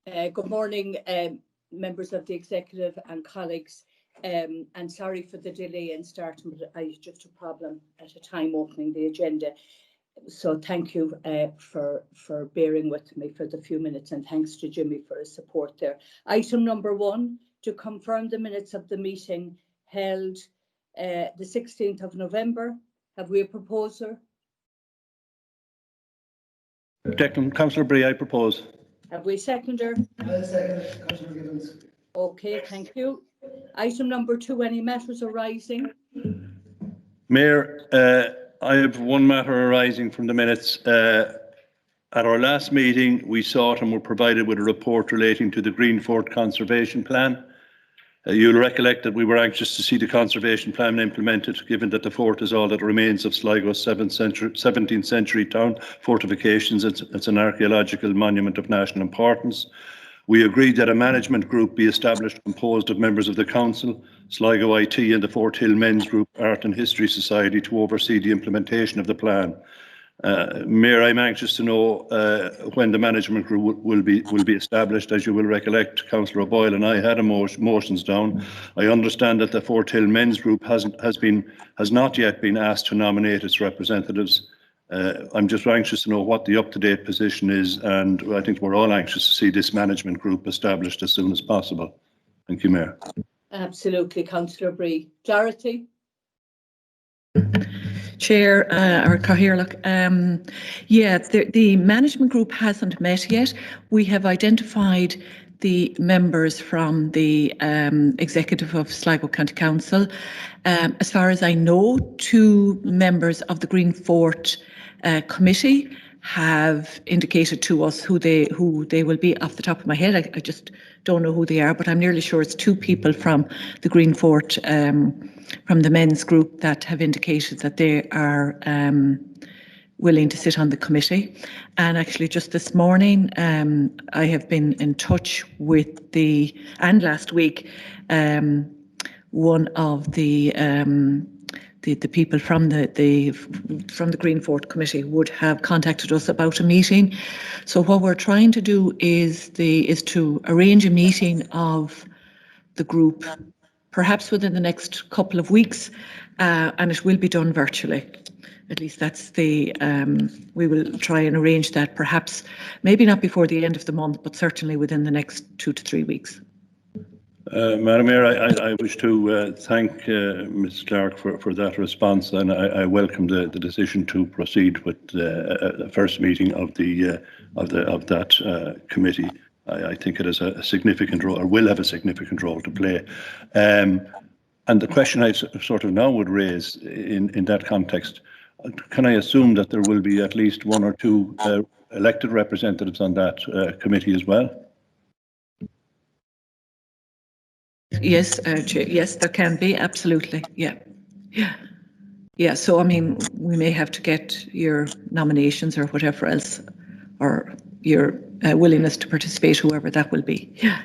Good morning, members of the executive and colleagues. And sorry for the delay in starting, but I just a problem at a time opening the agenda. So thank you for bearing with me for the few minutes, and thanks to Jimmy for his support there. Item number 1, to confirm the minutes of the meeting held the 16th of November. Have we a proposer? Councillor Brea, I propose. Have we a seconder? I second, Councillor Gibbons. Okay, thank you. Item number 2, any matters arising? Mayor, I have one matter arising from the minutes. At our last meeting, we sought and were provided with a report relating to the Green Fort Conservation Plan. You'll recollect that we were anxious to see the conservation plan implemented, given that the fort is all that remains of Sligo's 17th century town fortifications. It's an archaeological monument of national importance. We agreed that a management group be established composed of members of the council, Sligo IT and the Fort Hill Men's Group Art and History Society to oversee the implementation of the plan. Mayor, I'm anxious to know when the management group will be established. As you will recollect, Councillor Boyle and I had motions down. I understand that the Fort Hill Men's Group has not yet been asked to nominate its representatives. I'm just anxious to know what the up-to-date position is, and I think we're all anxious to see this management group established as soon as possible. Thank you, Mayor. Absolutely, Councillor Brea. Charity? Chair, or Cathaoirleach, yeah, the management group hasn't met yet. We have identified the members from the executive of Sligo County Council. As far as I know, 2 members of the Green Fort committee have indicated to us who they will be. Off the top of my head, I just don't know who they are, but I'm nearly sure it's 2 people from the Green Fort, from the men's group, that have indicated that they are willing to sit on the committee. And actually just this morning, I have been in touch with and last week, one of the people from the Green Fort Committee would have contacted us about a meeting. So what we're trying to do is to arrange a meeting of the group, perhaps within the next couple of weeks, and it will be done virtually. At least that's we will try and arrange that, perhaps maybe not before the end of the month, but certainly within the next 2 to 3 weeks. Madam Mayor, I wish to thank Ms Clark for that response, and I welcome the decision to proceed with the first meeting of that committee. I think it has a significant role, or will have a significant role to play. And the question I sort of now would raise in that context, can I assume that there will be at least 1 or 2 elected representatives on that committee as well? Yes, yes, there can be, absolutely. Yeah. So I mean, we may have to get your nominations or whatever else, or your willingness to participate, whoever that will be. Yeah.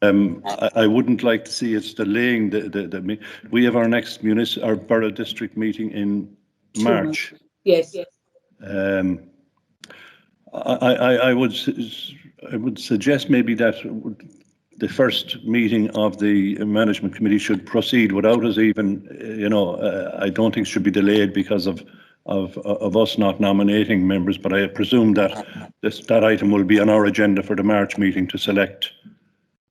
I wouldn't like to see us delaying the we have our next our borough district meeting in March. Yes. I would suggest maybe that the first meeting of the management committee should proceed without us even, I don't think it should be delayed because of us not nominating members, but I presume that that item will be on our agenda for the March meeting to select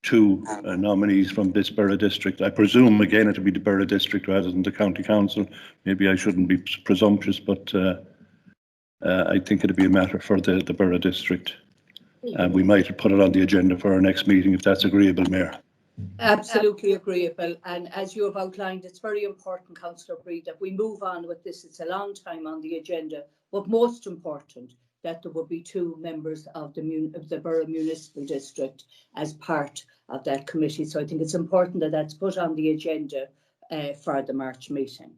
2 nominees from this borough district. I presume again it will be the borough district rather than the county council. Maybe I shouldn't be presumptuous, but I think it'll be a matter for the borough district. And we might put it on the agenda for our next meeting if that's agreeable, Mayor. Absolutely agreeable. And as you have outlined, it's very important, Councillor Brea, that we move on with this. It's a long time on the agenda, but most important that there will be 2 members of the Borough Municipal District as part of that committee. So I think it's important that that's put on the agenda for the March meeting.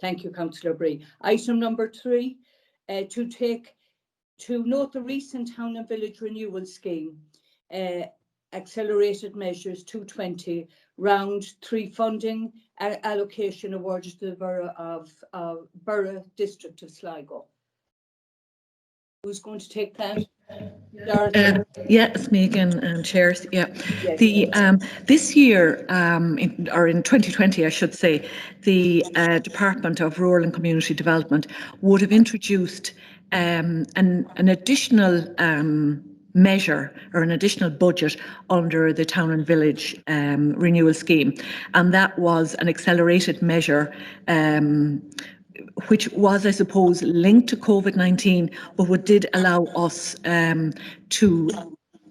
Thank you, Councillor Brea. Item number 3, to note the recent Town and Village Renewal Scheme, Accelerated Measures 220, Round 3 funding allocation awarded to the Borough District of Sligo. Who's going to take that? Dorothy? Yeah, it's me again, chairs. Yeah, Yes. the this year, in 2020, I should say, the Department of Rural and Community Development would have introduced an additional measure or an additional budget under the Town and Village renewal scheme, and that was an accelerated measure. Which was, I suppose, linked to COVID-19, but what did allow us to,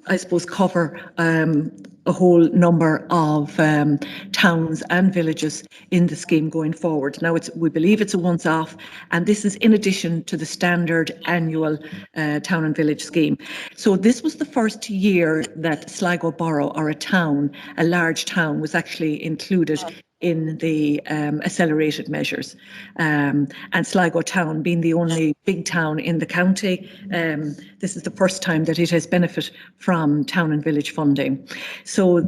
I suppose, cover a whole number of towns and villages in the scheme going forward. Now, we believe it's a once-off, and this is in addition to the standard annual town and village scheme. So this was the first year that Sligo Borough, or a large town, was actually included in the accelerated measures. And Sligo Town being the only big town in the county, this is the first time that it has benefited from town and village funding. So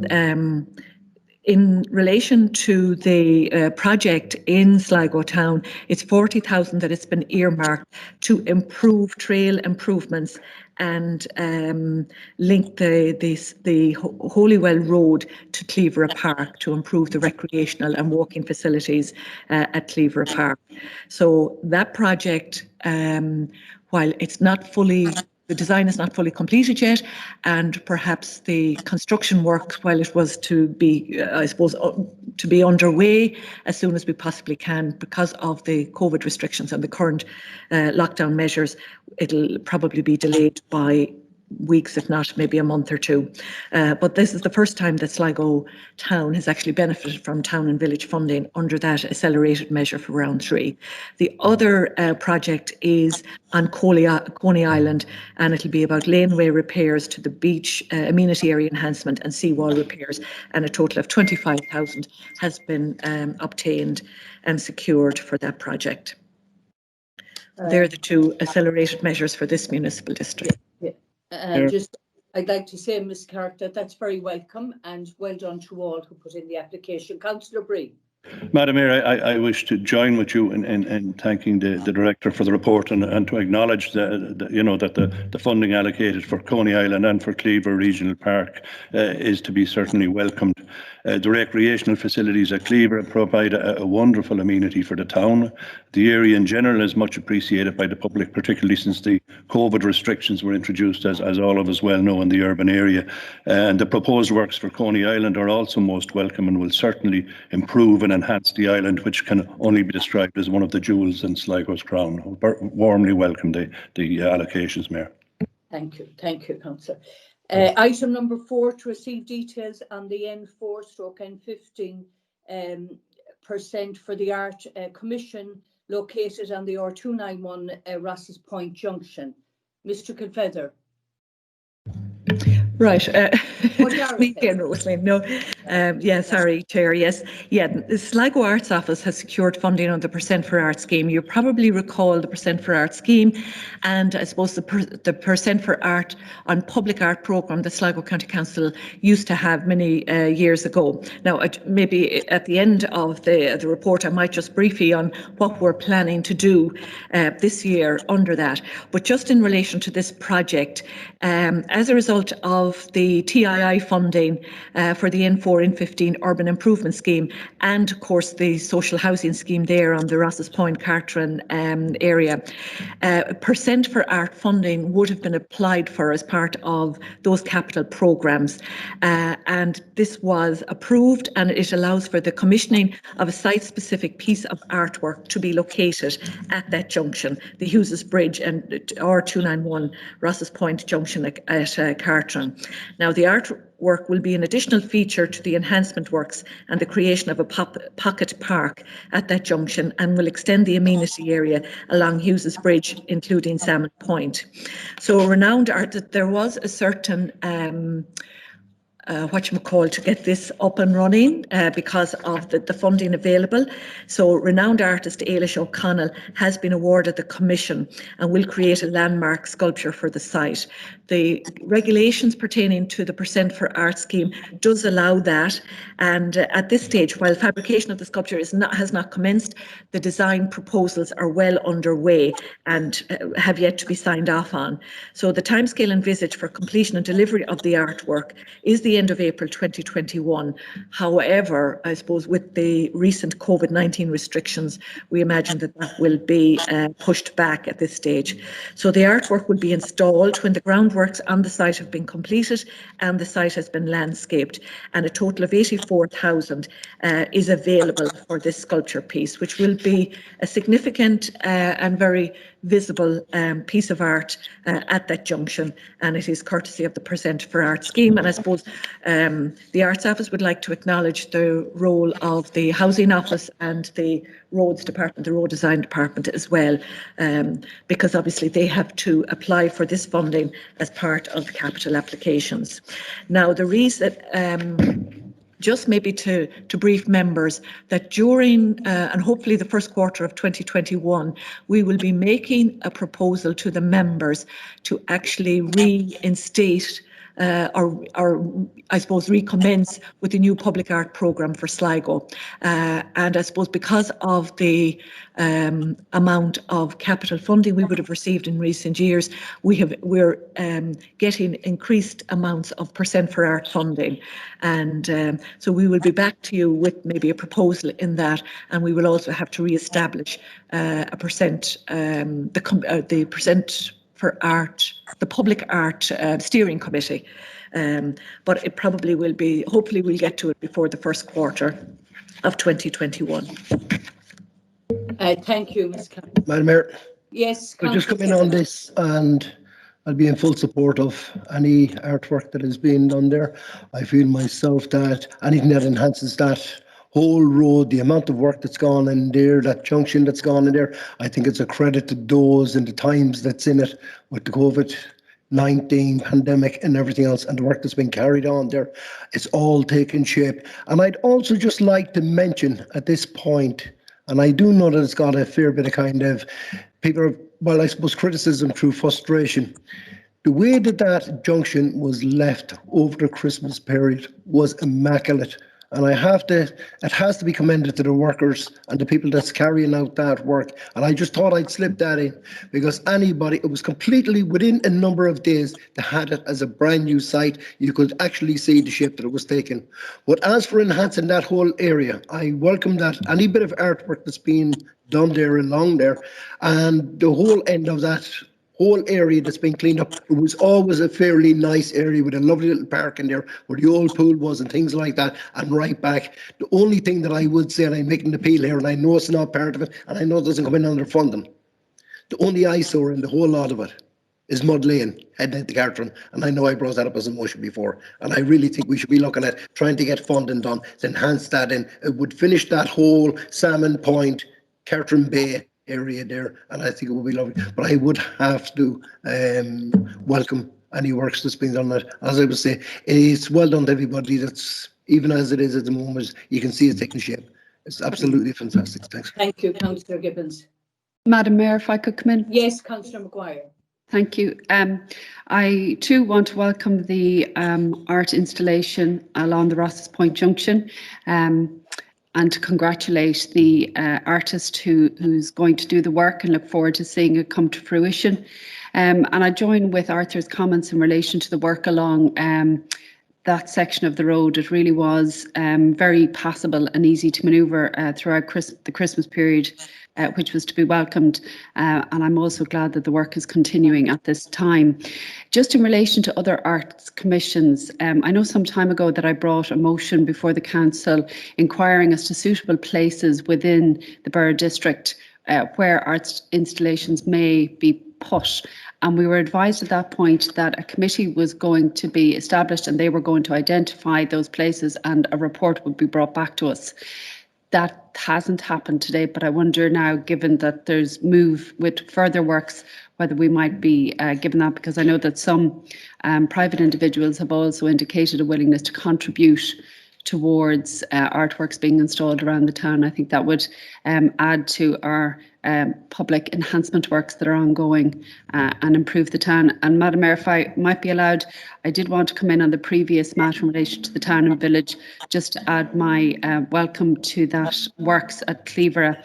in relation to the project in Sligo Town, it's 40,000 that it's been earmarked to improve trail improvements and link the Holywell Road to Cleaver Park to improve the recreational and walking facilities at Cleaver Park. So that project, while it's not fully, the design is not fully completed yet, and perhaps the construction work, while it was to be, I suppose, to be underway as soon as we possibly can because of the COVID restrictions and the current lockdown measures, it'll probably be delayed by weeks, if not maybe a month or two. But this is the first time that Sligo Town has actually benefited from town and village funding under that accelerated measure for round 3. The other project is on Coney Island, and it'll be about laneway repairs to the beach, amenity area enhancement and seawall repairs, and a total of 25,000 has been obtained and secured for that project. They're the two accelerated measures for this municipal district. Yeah. I'd like to say, Ms. Carter, that's very welcome and well done to all who put in the application. Councillor Breen. Madam Mayor, I wish to join with you in thanking the Director for the report and to acknowledge that the funding allocated for Coney Island and for Cleaver Regional Park is to be certainly welcomed. The recreational facilities at Cleaver provide a wonderful amenity for the town. The area in general is much appreciated by the public, particularly since the COVID restrictions were introduced, as all of us well know, in the urban area. And the proposed works for Coney Island are also most welcome and will certainly improve and enhance the island, which can only be described as one of the jewels in Sligo's crown. Warmly welcome the allocations, Mayor. Thank you, Councillor. Item number 4, to receive details on the N4/N15% for the Art Commission located on the R291 Rosses Point Junction. Mr. Confeather. Right. Me again, Rosalie. No. Yeah, sorry, Chair. Yes. Yeah, the Sligo Arts Office has secured funding on the Percent for Art scheme. You probably recall the Percent for Art scheme, and I suppose the Percent for Art on public art programme that Sligo County Council used to have many years ago. Now, maybe at the end of the report, I might just brief you on what we're planning to do this year under that. But just in relation to this project, as a result of the TII funding for the N4/N15 Urban Improvement Scheme, and of course the social housing scheme there on the Rosses Point Cartron area, Percent for Art funding would have been applied for as part of those capital programmes, and this was approved, and it allows for the commissioning of a site-specific piece of artwork to be located at that junction, the Hughes Bridge and R291 Rosses Point Junction at Cartron. Now, the artwork will be an additional feature to the enhancement works and the creation of a pocket park at that junction, and will extend the amenity area along Hughes Bridge, including Salmon Point. So, renowned art, there was a certain to get this up and running because of the funding available. So renowned artist Ailish O'Connell has been awarded the commission and will create a landmark sculpture for the site. The regulations pertaining to the Percent for Art scheme does allow that, and at this stage, while fabrication of the sculpture has not commenced, the design proposals are well underway and have yet to be signed off on. So the timescale envisaged for completion and delivery of the artwork is the end of April 2021. However, I suppose with the recent COVID-19 restrictions, we imagine that will be pushed back at this stage. So the artwork will be installed when the groundworks on the site have been completed and the site has been landscaped, and a total of 84,000 is available for this sculpture piece, which will be a significant and very visible piece of art at that junction, and it is courtesy of the Percent for Art scheme. And I suppose the Arts Office would like to acknowledge the role of the Housing Office and the Roads Department, the Road Design Department as well, because obviously they have to apply for this funding as part of capital applications. Now, the reason just maybe to brief members that during and hopefully the first quarter of 2021, we will be making a proposal to the members to actually reinstate or I suppose recommence with the new public art programme for Sligo. And I suppose because of the amount of capital funding we would have received in recent years, we're getting increased amounts of Percent for Art funding. And so we will be back to you with maybe a proposal in that, and we will also have to re-establish a percent, the Percent for Art, the Public Art Steering Committee. But it probably will be, hopefully we'll get to it before the first quarter of 2021. Thank you, Ms. Campbell. Madam Mayor, Yes, I'll just come in on this, and I'll be in full support of any artwork that is being done there. I feel myself that anything that enhances that whole road, the amount of work that's gone in there, that junction that's gone in there, I think it's a credit to those and the times that's in it with the COVID-19 pandemic and everything else, and the work that's been carried on there. It's all taken shape. And I'd also just like to mention at this point, and I do know that it's got a fair bit of kind of people, well, I suppose criticism through frustration. The way that that junction was left over the Christmas period was immaculate. And it has to be commended to the workers and the people that's carrying out that work. And I just thought I'd slip that in, because it was completely within a number of days, they had it as a brand new site. You could actually see the shape that it was taken. But as for enhancing that whole area, I welcome that. Any bit of artwork that's being done there along there, and the whole end of that whole area that's been cleaned up. It was always a fairly nice area with a lovely little park in there where the old pool was and things like that, and right back. The only thing that I would say, and I'm making an appeal here, and I know it's not part of it, and I know it doesn't come in under funding, the only eyesore in the whole lot of it is Mud Lane heading into Cartron, and I know I brought that up as a motion before, and I really think we should be looking at trying to get funding done to enhance that in. It would finish that whole Salmon Point, Cartron Bay area there, and I think it would be lovely. But I would have to welcome any works that's been done. That, as I would say, it's well done to everybody. That's, even as it is at the moment, you can see it's taking shape. It's absolutely fantastic. Thanks. Thank you, Councillor Gibbons. Madam Mayor, if I could come in. Yes, Councillor Maguire. Thank you. I too want to welcome the art installation along the Rosses Point Junction, and to congratulate the artist who's going to do the work, and look forward to seeing it come to fruition. And I join with Arthur's comments in relation to the work along that section of the road. It really was very passable and easy to manoeuvre throughout the Christmas period, which was to be welcomed. And I'm also glad that the work is continuing at this time. Just in relation to other arts commissions, I know some time ago that I brought a motion before the council inquiring as to suitable places within the Borough district where arts installations may be put. And we were advised at that point that a committee was going to be established and they were going to identify those places and a report would be brought back to us. That hasn't happened today, but I wonder now, given that there's move with further works, whether we might be given that, because I know that some private individuals have also indicated a willingness to contribute towards artworks being installed around the town. I think that would add to our public enhancement works that are ongoing and improve the town. And Madam Mayor, if I might be allowed, I did want to come in on the previous matter in relation to the town and village, just to add my welcome to that works at Cleaver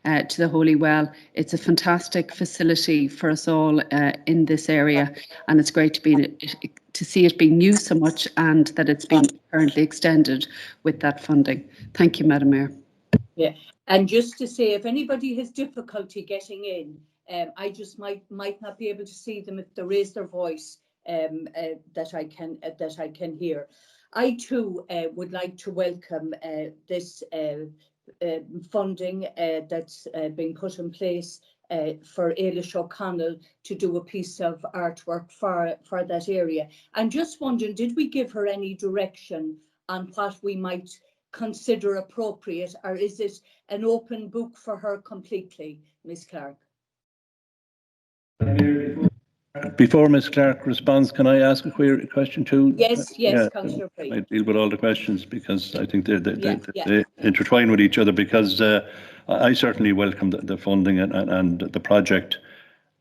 to the Holy Well. It's a fantastic facility for us all in this area, and it's great to see it being used so much and that it's being currently extended with that funding. Thank you, Madam Mayor. Yeah, and just to say, if anybody has difficulty getting in, I just might not be able to see them if they raise their voice, that I can hear. I too would like to welcome this funding that's being put in place for Ailish O'Connell to do a piece of artwork for that area. I'm just wondering, did we give her any direction on what we might consider appropriate, or is it an open book for her completely, Ms. Clark? Before Ms. Clark responds, can I ask a question too? Yes, Councillor Pray. I deal with all the questions because I think they intertwine with each other, because I certainly welcome the funding and the project,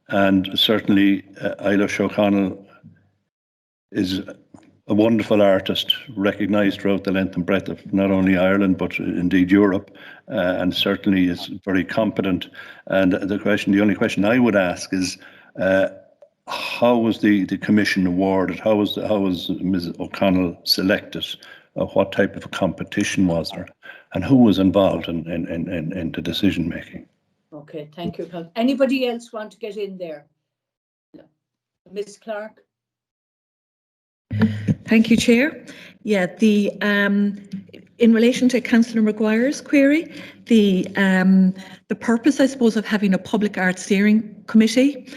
and certainly Eilish O'Connell is a wonderful artist, recognised throughout the length and breadth of not only Ireland but indeed Europe, and certainly is very competent. And the only question I would ask is, how was the commission awarded? How was Ms. O'Connell selected? What type of a competition was there, and who was involved in the decision making? Okay, thank you. Anybody else want to get in there? No. Ms. Clark. Thank you, Chair. Yeah, in relation to Councillor Maguire's query, the purpose, I suppose, of having a public art steering committee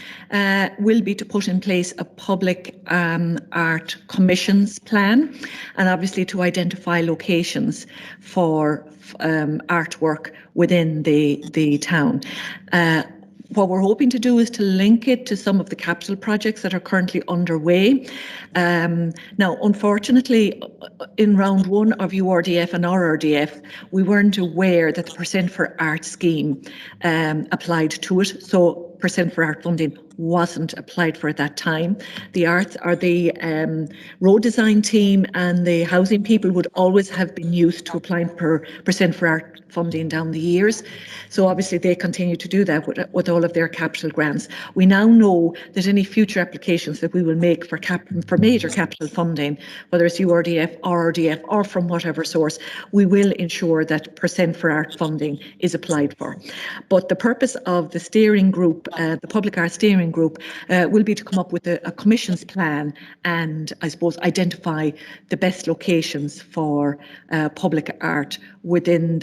will be to put in place a public art commissions plan, and obviously to identify locations for artwork within the town. What we're hoping to do is to link it to some of the capital projects that are currently underway. Now, unfortunately, in round one of URDF and RRDF, we weren't aware that the Percent for Art scheme applied to it. So Percent for Art funding wasn't applied for at that time. The arts, or the road design team and the housing people, would always have been used to applying for Percent for Art funding down the years. So obviously they continue to do that with all of their capital grants. We now know that any future applications that we will make for major capital funding, whether it's URDF, RRDF, or from whatever source, we will ensure that Percent for Art funding is applied for. But the purpose of the steering group, the Public Art Steering Group, will be to come up with a commissions plan and, I suppose, identify the best locations for public art within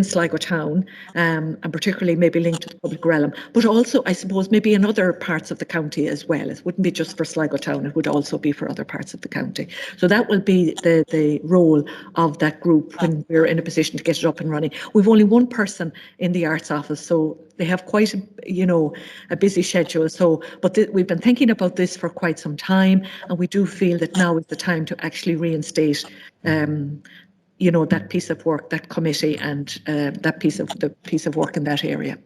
Sligo town, and particularly maybe linked to the public realm, but also, I suppose, maybe in other parts of the county as well. It wouldn't be just for Sligo town, it would also be for other parts of the county. So that will be the role of that group when we're in a position to get it up and running. We've only one person in the arts office, so they have quite a busy schedule. So, but we've been thinking about this for quite some time, and we do feel that now is the time to actually reinstate that piece of work, that committee, and that piece of work in that area.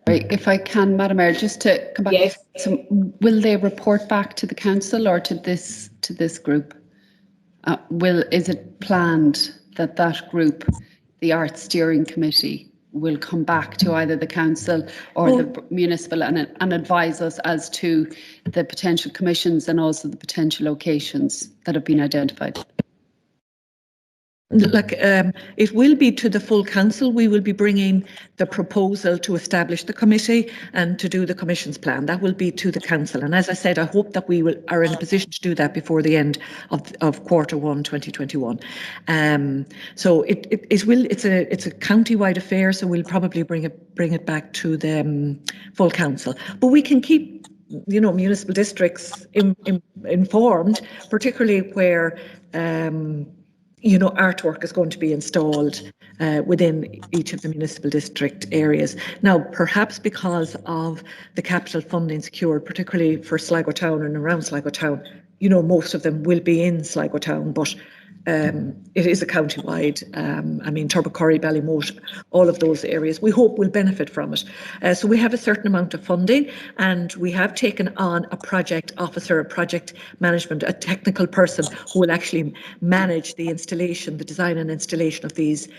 Right. If I can, Madam Mayor, just to come back. Yes. So will they report back to the council or to this group? Is it planned that group, the Art Steering Committee, will come back to either the council or the municipal and advise us as to the potential commissions and also the potential locations that have been identified? It will be to the full council. We will be bringing the proposal to establish the committee and to do the commission's plan. That will be to the council. And as I said, I hope that we are in a position to do that before the end of Q1 2021. So it's a county-wide affair. So we'll probably bring it back to the full council. But we can keep municipal districts informed, particularly where artwork is going to be installed within each of the municipal district areas. Now, perhaps because of the capital funding secured, particularly for Sligo Town and around Sligo Town, most of them will be in Sligo Town, but it is a county-wide, Turbocorry, Ballymote, all of those areas, we hope will benefit from it. So we have a certain amount of funding, and we have taken on a project officer, a project management, a technical person who will actually manage the installation, the design and installation of these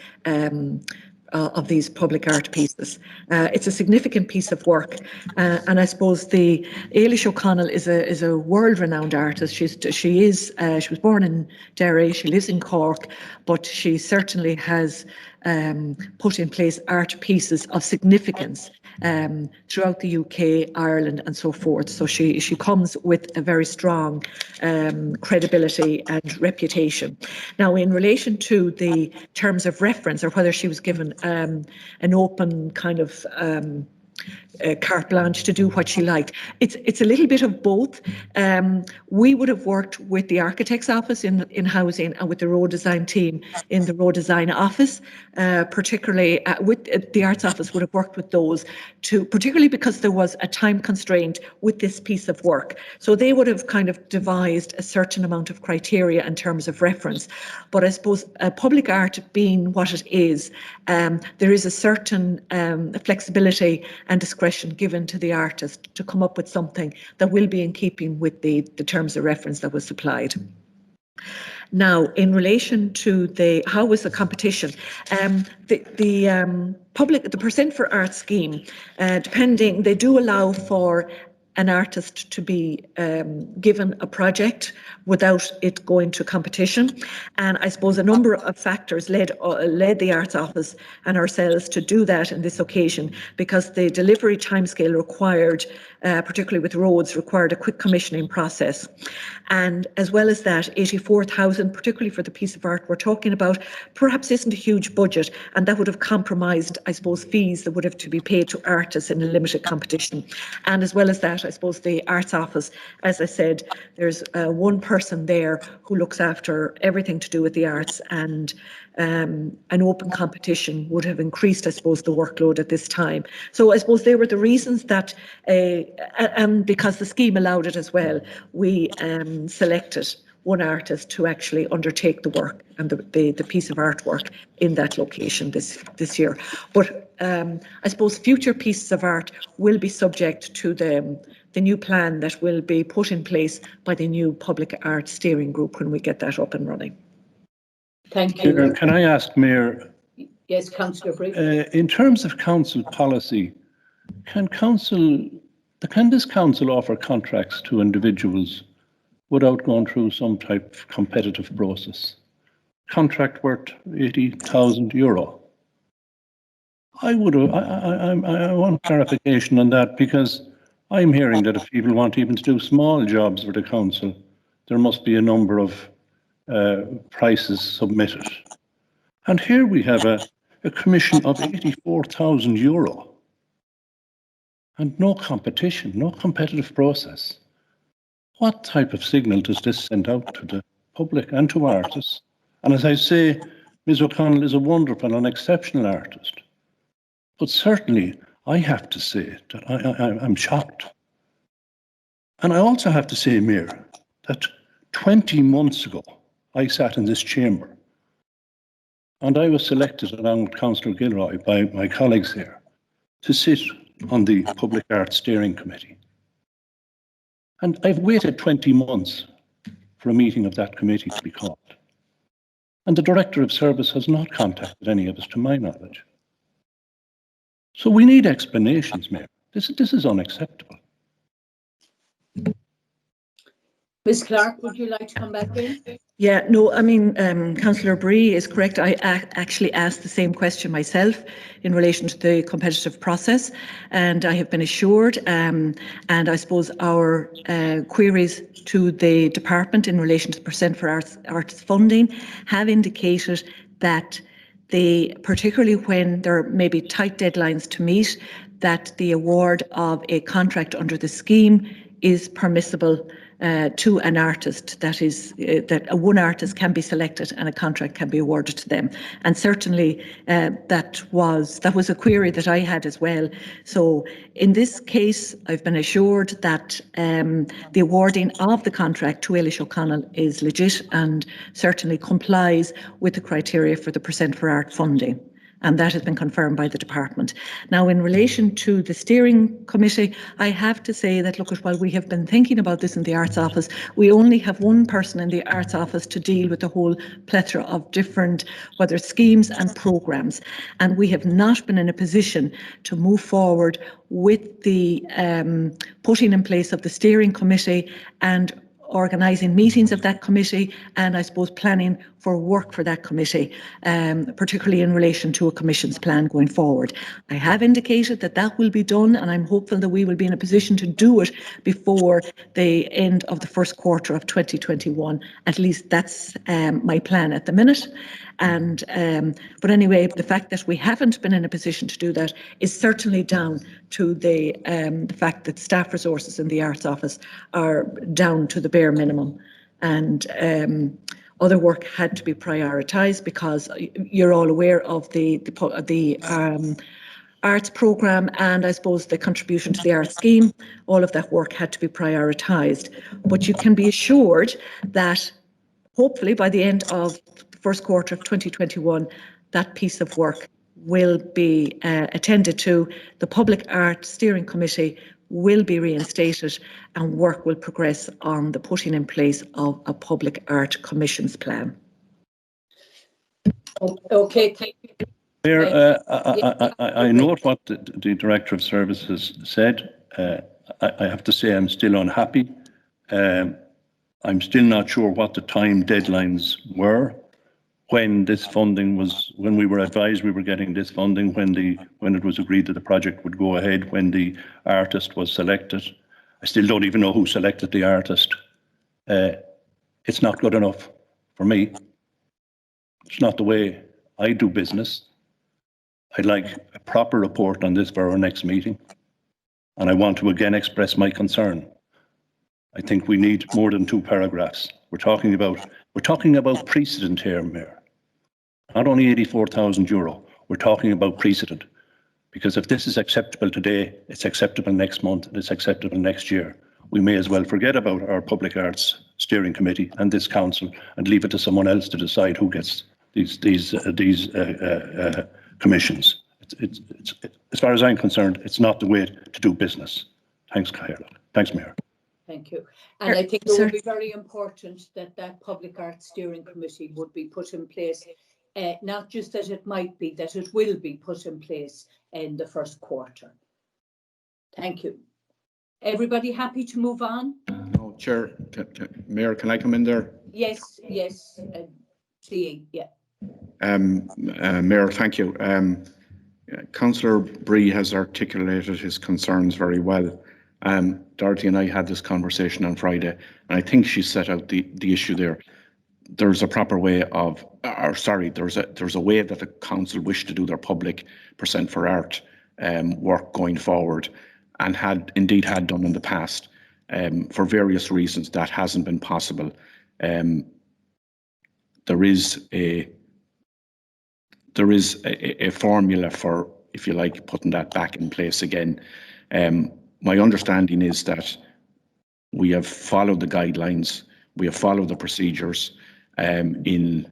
public art pieces. It's a significant piece of work, and I suppose the Eilish O'Connell is a world-renowned artist. She was born in Derry, she lives in Cork, but she certainly has put in place art pieces of significance throughout the UK, Ireland, and so forth. So she comes with a very strong credibility and reputation. Now, in relation to the terms of reference, or whether she was given an open kind of carte blanche to do what she liked. It's a little bit of both. We would have worked with the architect's office in housing and with the road design team in the road design office, particularly with the arts office would have worked with those particularly because there was a time constraint with this piece of work. So they would have kind of devised a certain amount of criteria in terms of reference. But I suppose public art being what it is, there is a certain flexibility and discretion given to the artist to come up with something that will be in keeping with the terms of reference that was supplied. Now, in relation to how was the competition, the Percent for Art scheme, depending, they do allow for an artist to be given a project without it going to competition. And I suppose a number of factors led the Arts Office and ourselves to do that on this occasion, because the delivery timescale required, particularly with roads, required a quick commissioning process. And as well as that, 84,000, particularly for the piece of art we're talking about, perhaps isn't a huge budget, and that would have compromised, I suppose, fees that would have to be paid to artists in a limited competition. And as well as that, I suppose the Arts Office, as I said, there's one person there who looks after everything to do with the arts, and an open competition would have increased, I suppose, the workload at this time. So I suppose they were the reasons that, and because the scheme allowed it as well, we selected one artist to actually undertake the work and the piece of artwork in that location this year. But I suppose future pieces of art will be subject to the new plan that will be put in place by the new Public Art Steering Group when we get that up and running. Thank you. Can I ask, Mayor? Yes, Councillor Brief. In terms of council policy, can this council offer contracts to individuals without going through some type of competitive process? Contract worth €80,000. I want clarification on that, because I'm hearing that if people want even to do small jobs for the council, there must be a number of prices submitted. And here we have a commission of €84,000 and no competition, no competitive process. What type of signal does this send out to the public and to artists? And as I say, Ms. O'Connell is a wonderful and exceptional artist. But certainly, I have to say that I'm shocked. And I also have to say, Mayor, that 20 months ago, I sat in this chamber and I was selected along with Councillor Gilroy by my colleagues here to sit on the Public Art Steering Committee. And I've waited 20 months for a meeting of that committee to be called. And the Director of Service has not contacted any of us, to my knowledge. So we need explanations, Mayor. This is unacceptable. Ms. Clark, would you like to come back in? Yeah, no, I mean, Councillor Bree is correct. I actually asked the same question myself in relation to the competitive process, and I have been assured, and I suppose our queries to the department in relation to the Percent for Arts funding have indicated that particularly when there may be tight deadlines to meet, that the award of a contract under the scheme is permissible to an artist. That is, that one artist can be selected and a contract can be awarded to them. And certainly that was a query that I had as well. So in this case, I've been assured that the awarding of the contract to Eilish O'Connell is legit and certainly complies with the criteria for the Percent for Art funding. And that has been confirmed by the department. Now, in relation to the steering committee, I have to say that, look, while we have been thinking about this in the Arts Office, we only have one person in the Arts Office to deal with the whole plethora of different, whether schemes and programmes. And we have not been in a position to move forward with the putting in place of the steering committee and organising meetings of that committee, and I suppose planning for work for that committee, particularly in relation to a Commission's plan going forward. I have indicated that that will be done, and I'm hopeful that we will be in a position to do it before the end of the first quarter of 2021. At least that's my plan at the minute. And but anyway, the fact that we haven't been in a position to do that is certainly down to the fact that staff resources in the Arts Office are down to the bare minimum, and other work had to be prioritised because you're all aware of the arts programme and I suppose the contribution to the arts scheme. All of that work had to be prioritised, but you can be assured that hopefully by the end of the first quarter of 2021, that piece of work will be attended to. The Public Art Steering Committee will be reinstated and work will progress on the putting in place of a Public Art Commission's plan. Okay, thank you. Mayor, I note what the Director of Services said. I have to say I'm still unhappy. I'm still not sure what the time deadlines were when this funding was, when we were advised we were getting this funding, when it was agreed that the project would go ahead, when the artist was selected. I still don't even know who selected the artist. It's not good enough for me. It's not the way I do business. I'd like a proper report on this for our next meeting. And I want to again express my concern. I think we need more than 2 paragraphs. We're talking about precedent here, Mayor. Not only €84,000, we're talking about precedent. Because if this is acceptable today, it's acceptable next month, and it's acceptable next year. We may as well forget about our Public Arts Steering Committee and this council and leave it to someone else to decide who gets these commissions. It's, as far as I'm concerned, it's not the way to do business. Thanks, Cahill. Thanks, Mayor. Thank you. And I think it would be very important that that Public Arts Steering Committee would be put in place, not just that it might be, that it will be put in place in the first quarter. Thank you. Everybody happy to move on? No, Chair, Mayor, can I come in there? Yes, yes. CE, yeah. Mayor, thank you. Councillor Bree has articulated his concerns very well. Dorothy and I had this conversation on Friday, and I think she set out the issue there. There's a proper way of, or sorry, there's a way that the council wish to do their public percent for art work going forward, and had done in the past. For various reasons, that hasn't been possible. There is a formula for, if you like, putting that back in place again. My understanding is that we have followed the guidelines, we have followed the procedures in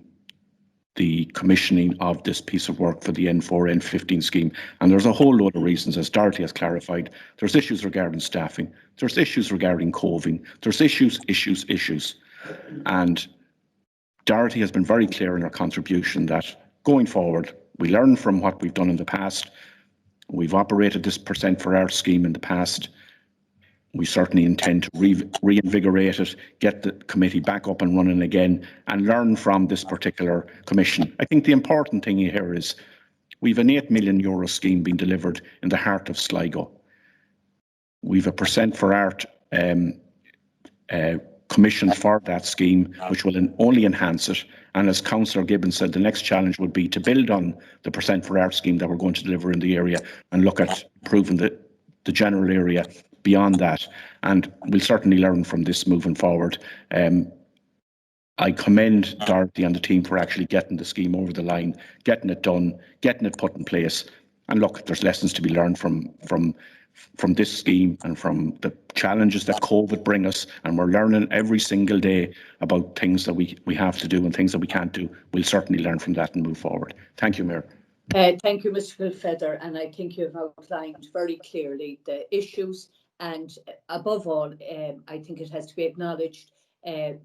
the commissioning of this piece of work for the N4, N15 scheme. And there's a whole load of reasons, as Dorothy has clarified. There's issues regarding staffing, there's issues regarding coving, there's issues. And Dorothy has been very clear in her contribution that going forward, we learn from what we've done in the past. We've operated this percent for art scheme in the past. We certainly intend to reinvigorate it, get the committee back up and running again, and learn from this particular commission. I think the important thing here is we've an €8 million scheme being delivered in the heart of Sligo. We've a percent for art commissioned for that scheme, which will only enhance it. And as Councillor Gibbons said, the next challenge would be to build on the percent for art scheme that we're going to deliver in the area and look at improving the general area beyond that. And we'll certainly learn from this moving forward. I commend Dorothy and the team for actually getting the scheme over the line, getting it done, getting it put in place. And look, there's lessons to be learned from this scheme and from the challenges that COVID bring us. And we're learning every single day about things that we have to do and things that we can't do. We'll certainly learn from that and move forward. Thank you, Mayor. Thank you, Mr. Kilfeather, and I think you've outlined very clearly the issues, and above all, I think it has to be acknowledged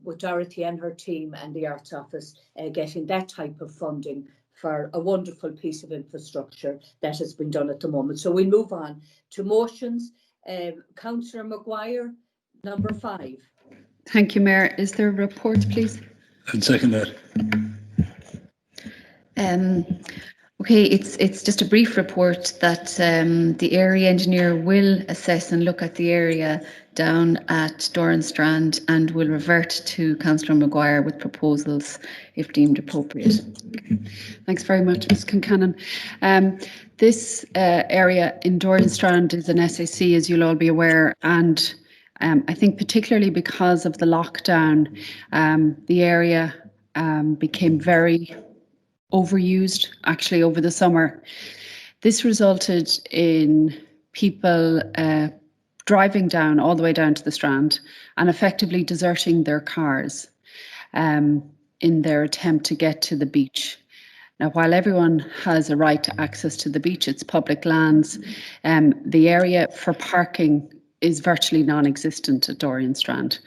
with Dorothy and her team and the Arts Office getting that type of funding for a wonderful piece of infrastructure that has been done at the moment. So we'll move on to motions. Councillor Maguire, number 5. Thank you, Mayor. Is there a report, please? I'd second that. Okay, it's just a brief report that the area engineer will assess and look at the area down at Doran Strand and will revert to Councillor Maguire with proposals if deemed appropriate. Thanks very much, Ms. Concannon. This area in Doran Strand is an SAC, as you'll all be aware, and I think particularly because of the lockdown, the area became very overused actually over the summer. This resulted in people driving down all the way down to the Strand and effectively deserting their cars in their attempt to get to the beach. Now, while everyone has a right to access to the beach, it's public lands, the area for parking is virtually non-existent at Doran Strand.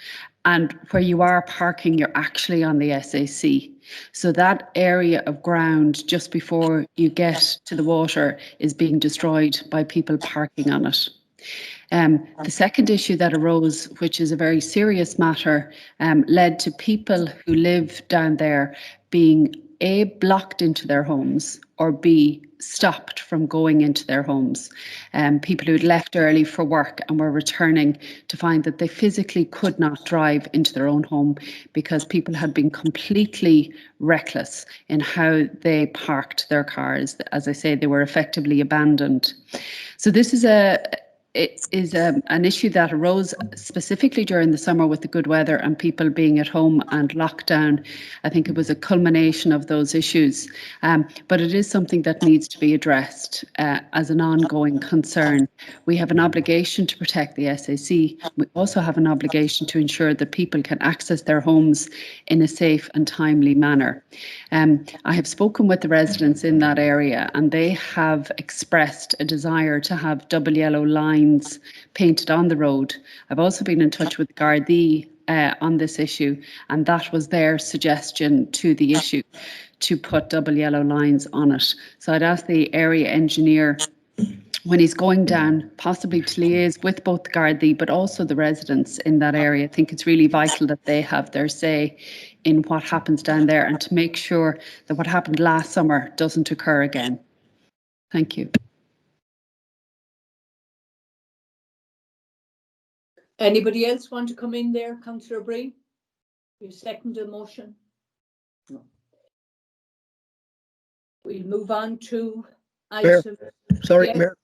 And where you are parking, you're actually on the SAC. So that area of ground just before you get to the water is being destroyed by people parking on it. The second issue that arose, which is a very serious matter, led to people who live down there being A, blocked into their homes, or B, stopped from going into their homes. People who had left early for work and were returning to find that they physically could not drive into their own home because people had been completely reckless in how they parked their cars. As I say, they were effectively abandoned. So this is an issue that arose specifically during the summer with the good weather and people being at home and lockdown. I think it was a culmination of those issues, but it is something that needs to be addressed as an ongoing concern. We have an obligation to protect the SAC. We also have an obligation to ensure that people can access their homes in a safe and timely manner. I have spoken with the residents in that area and they have expressed a desire to have double yellow lines painted on the road. I've also been in touch with Gardaí on this issue, and that was their suggestion to the issue, to put double yellow lines on it. So I'd ask the area engineer, when he's going down, possibly to liaise with both the Gardaí but also the residents in that area. I think it's really vital that they have their say in what happens down there and to make sure that what happened last summer doesn't occur again. Thank you. Anybody else want to come in there, Councillor Breen? You second the motion? No. We'll move on to item. Sorry, Yes. Mayor.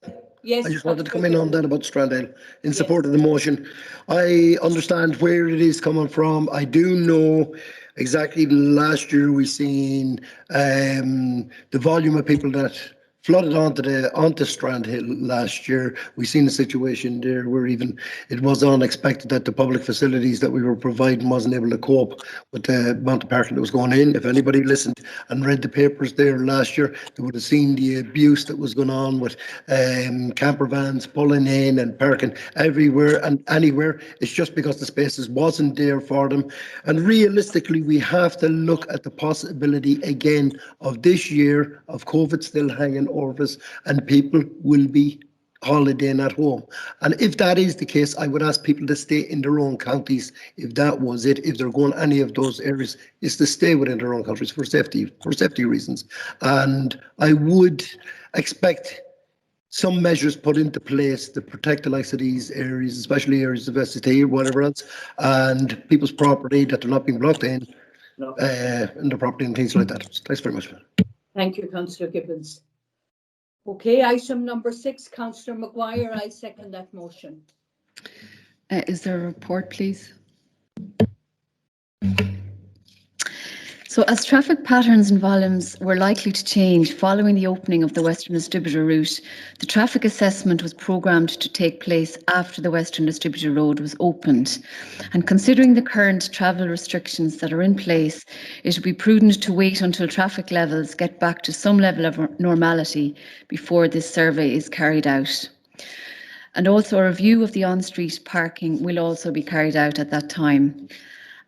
Yes, I just wanted to come in on that about Strandale in support of the motion. I understand where it is coming from. I do know exactly last year we seen the volume of people that flooded onto Strand Hill last year. We seen a situation there where even it was unexpected that the public facilities that we were providing wasn't able to cope with the amount of parking that was going in. If anybody listened and read the papers there last year, they would have seen the abuse that was going on with camper vans pulling in and parking everywhere and anywhere. It's just because the spaces wasn't there for them. And realistically, we have to look at the possibility again of this year of COVID still hanging over us and people will be holidaying at home. And if that is the case, I would ask people to stay in their own counties. If that was it, if they're going any of those areas, is to stay within their own countries for safety reasons. And I would expect some measures put into place to protect the likes of these areas, especially areas of SCT or whatever else, and people's property, that they're not being blocked in their property and things like that. Thanks very much. Thank you, Councillor Gibbons. Okay, item number 6, Councillor Maguire, I second that motion. Is there a report, please? So as traffic patterns and volumes were likely to change following the opening of the Western Distributor route, the traffic assessment was programmed to take place after the Western Distributor road was opened. And considering the current travel restrictions that are in place, it would be prudent to wait until traffic levels get back to some level of normality before this survey is carried out. And also a review of the on-street parking will also be carried out at that time.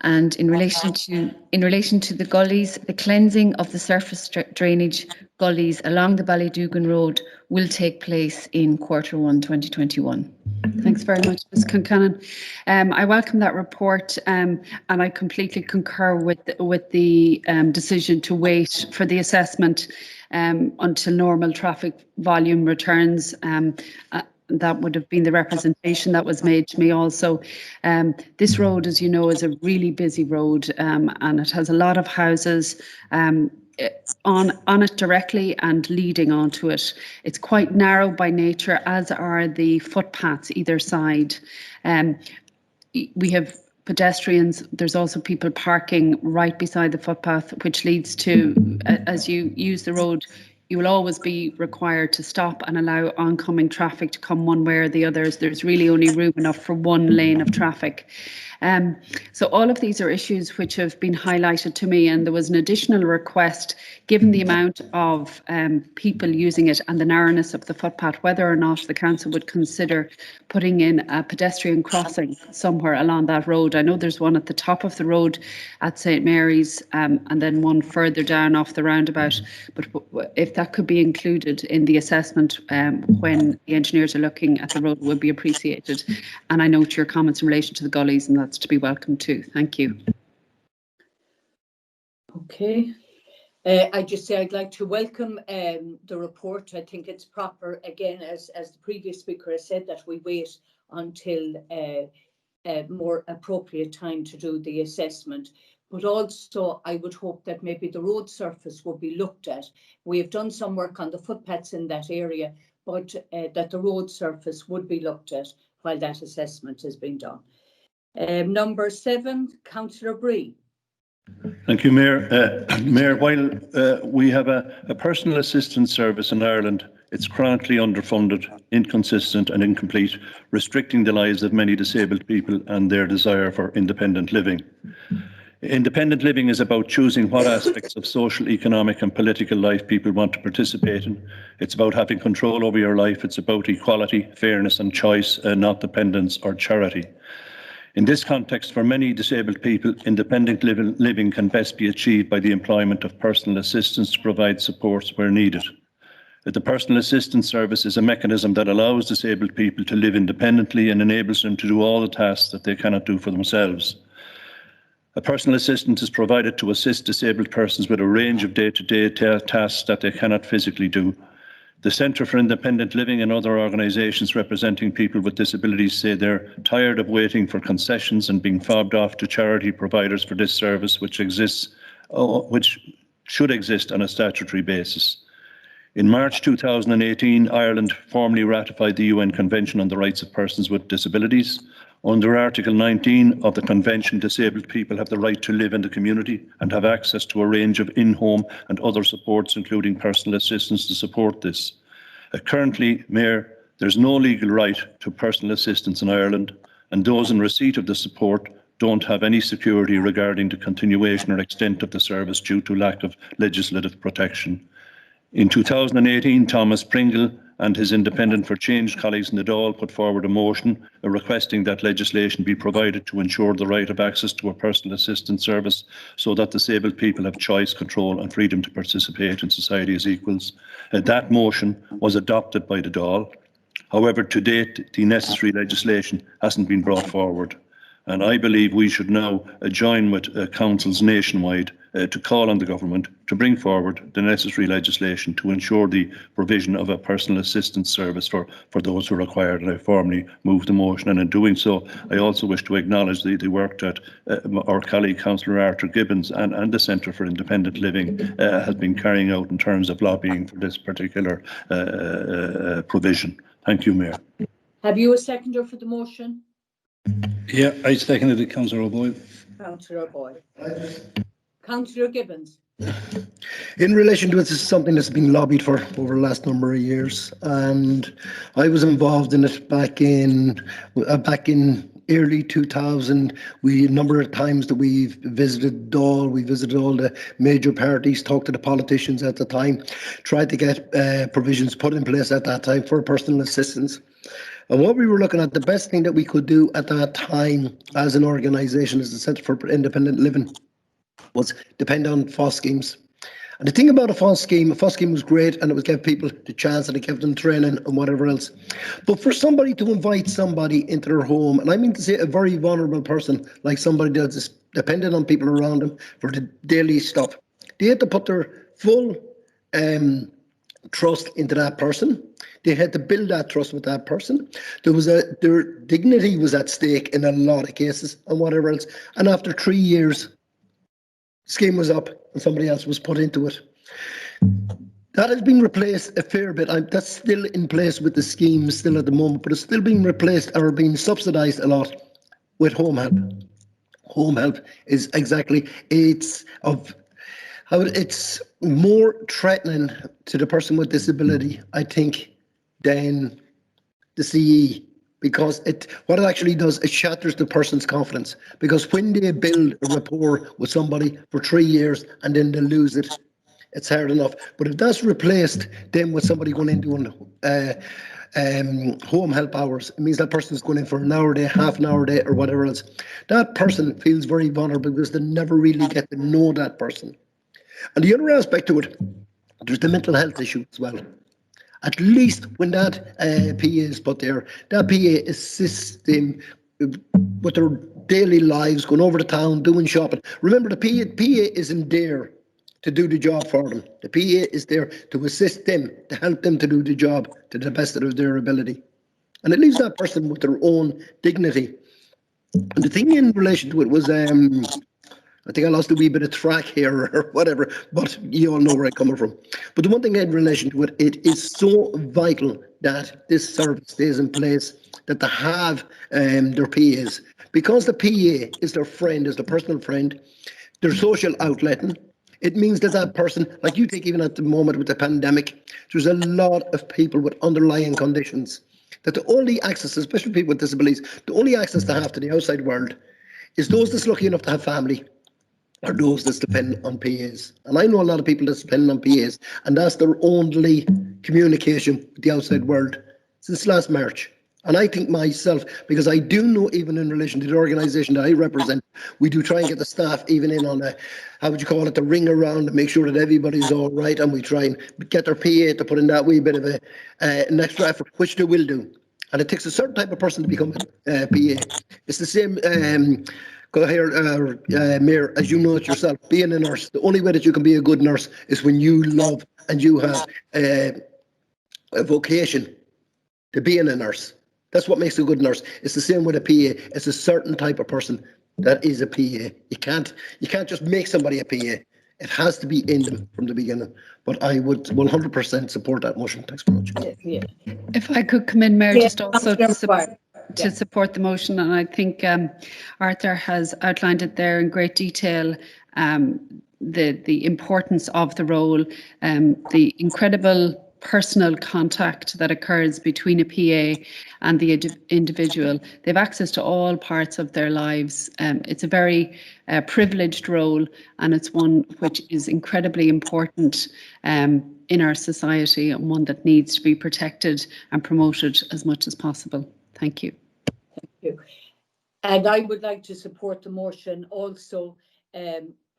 And in relation to the gullies, the cleansing of the surface drainage gullies along the Ballydugan Road will take place in Q1 2021. Thanks very much, Ms. Concannon. I welcome that report, and I completely concur with the decision to wait for the assessment until normal traffic volume returns. That would have been the representation that was made to me also. This road, as you know, is a really busy road, and it has a lot of houses on it directly and leading onto it. It's quite narrow by nature, as are the footpaths either side. We have pedestrians. There's also people parking right beside the footpath, which leads to, as you use the road, you will always be required to stop and allow oncoming traffic to come one way or the other. There's really only room enough for one lane of traffic. So all of these are issues which have been highlighted to me, and there was an additional request, given the amount of people using it and the narrowness of the footpath, whether or not the council would consider putting in a pedestrian crossing somewhere along that road. I know there's one at the top of the road at St Mary's, and then one further down off the roundabout, but if that could be included in the assessment when the engineers are looking at the road, would be appreciated. And I note your comments in relation to the gullies, and that's to be welcome too. Thank you. Okay. I just say I'd like to welcome the report. I think it's proper, again, as the previous speaker has said, that we wait until a more appropriate time to do the assessment. But also I would hope that maybe the road surface will be looked at. We have done some work on the footpaths in that area, but that the road surface would be looked at while that assessment is being done. Number 7, Councillor Bree. Thank you, Mayor. Mayor, while we have a personal assistance service in Ireland, it's chronically underfunded, inconsistent and incomplete, restricting the lives of many disabled people and their desire for independent living. Independent living is about choosing what aspects of social, economic and political life people want to participate in. It's about having control over your life. It's about equality, fairness and choice, not dependence or charity. In this context, for many disabled people, independent living can best be achieved by the employment of personal assistants to provide supports where needed. The personal assistance service is a mechanism that allows disabled people to live independently and enables them to do all the tasks that they cannot do for themselves. A personal assistant is provided to assist disabled persons with a range of day-to-day tasks that they cannot physically do. The Centre for Independent Living and other organisations representing people with disabilities say they're tired of waiting for concessions and being fobbed off to charity providers for this service, which should exist on a statutory basis. In March 2018, Ireland formally ratified the UN Convention on the Rights of Persons with Disabilities. Under Article 19 of the Convention, disabled people have the right to live in the community and have access to a range of in-home and other supports, including personal assistance, to support this. Currently, Mayor, there's no legal right to personal assistance in Ireland, and those in receipt of the support don't have any security regarding the continuation or extent of the service due to lack of legislative protection. In 2018, Thomas Pringle and his Independent for Change colleagues in the Dáil put forward a motion requesting that legislation be provided to ensure the right of access to a personal assistance service so that disabled people have choice, control and freedom to participate in society as equals. That motion was adopted by the Dáil. However, to date, the necessary legislation hasn't been brought forward. And I believe we should now join with councils nationwide to call on the government to bring forward the necessary legislation to ensure the provision of a personal assistance service for those who require it. And I formally move the motion, and in doing so, I also wish to acknowledge the work that our colleague Councillor Arthur Gibbons and the Centre for Independent Living has been carrying out in terms of lobbying for this particular provision. Thank you, Mayor. Have you a seconder for the motion? Yeah, I seconded it, Councillor O'Boyle. Councillor Boyle. Councillor Gibbons. In relation to it, this is something that's been lobbied for over the last number of years, and I was involved in it back in early 2000. A number of times that we've visited Dáil, we visited all the major parties, talked to the politicians at the time, tried to get provisions put in place at that time for personal assistance. And what we were looking at, the best thing that we could do at that time as an organisation, as the Centre for Independent Living, was depend on FOSS schemes. And the thing about a FOSS scheme was great, and it would give people the chance and it gave them training and whatever else. But for somebody to invite somebody into their home, and I mean to say a very vulnerable person, like somebody that's dependent on people around them for the daily stuff, they had to put their full trust into that person. They had to build that trust with that person. Their dignity was at stake in a lot of cases and whatever else. And after 3 years, scheme was up and somebody else was put into it. That has been replaced a fair bit. That's still in place with the scheme still at the moment, but it's still being replaced or being subsidised a lot with home help. Home help is exactly, it's more threatening to the person with disability, I think, than the CE. Because what it actually does, it shatters the person's confidence. Because when they build a rapport with somebody for 3 years and then they lose it, it's hard enough. But if that's replaced then with somebody going in doing home help hours, it means that person's going in for an hour a day, half an hour a day, or whatever else. That person feels very vulnerable because they never really get to know that person. And the other aspect to it, there's the mental health issue as well. At least when that PA is put there, that PA assists them with their daily lives, going over to town, doing shopping. Remember, the PA isn't there to do the job for them. The PA is there to assist them, to help them to do the job to the best of their ability. And it leaves that person with their own dignity. And the thing in relation to it was, I think I lost a wee bit of track here or whatever, but you all know where I'm coming from. But the one thing in relation to it, it is so vital that this service stays in place, that they have their PAs. Because the PA is their friend, is their personal friend, their social outletting. It means that that person, like you take even at the moment with the pandemic, there's a lot of people with underlying conditions that the only access, especially people with disabilities, the only access they have to the outside world is those that's lucky enough to have family, or those that's dependent on PAs. And I know a lot of people that's dependent on PAs, and that's their only communication with the outside world since last March. And I think myself, because I do know even in relation to the organisation that I represent, we do try and get the staff even in on a, how would you call it, the ring around to make sure that everybody's all right, and we try and get their PA to put in that wee bit of an extra effort, which they will do. And it takes a certain type of person to become a PA. It's the same, go here, Mayor, as you know it yourself, being a nurse, the only way that you can be a good nurse is when you love and you have a vocation to being a nurse. That's what makes a good nurse. It's the same with a PA. It's a certain type of person that is a PA. You can't just make somebody a PA. It has to be in them from the beginning. But I would 100% support that motion. Thanks very much. Yeah. If I could come in, Mayor, Yeah, just also Councillor to support the motion, and I think Arthur has outlined it there in great detail, the importance of the role, the incredible personal contact that occurs between a PA and the individual. They have access to all parts of their lives. It's a very privileged role, and it's one which is incredibly important in our society, and one that needs to be protected and promoted as much as possible. Thank you. Thank you. And I would like to support the motion also.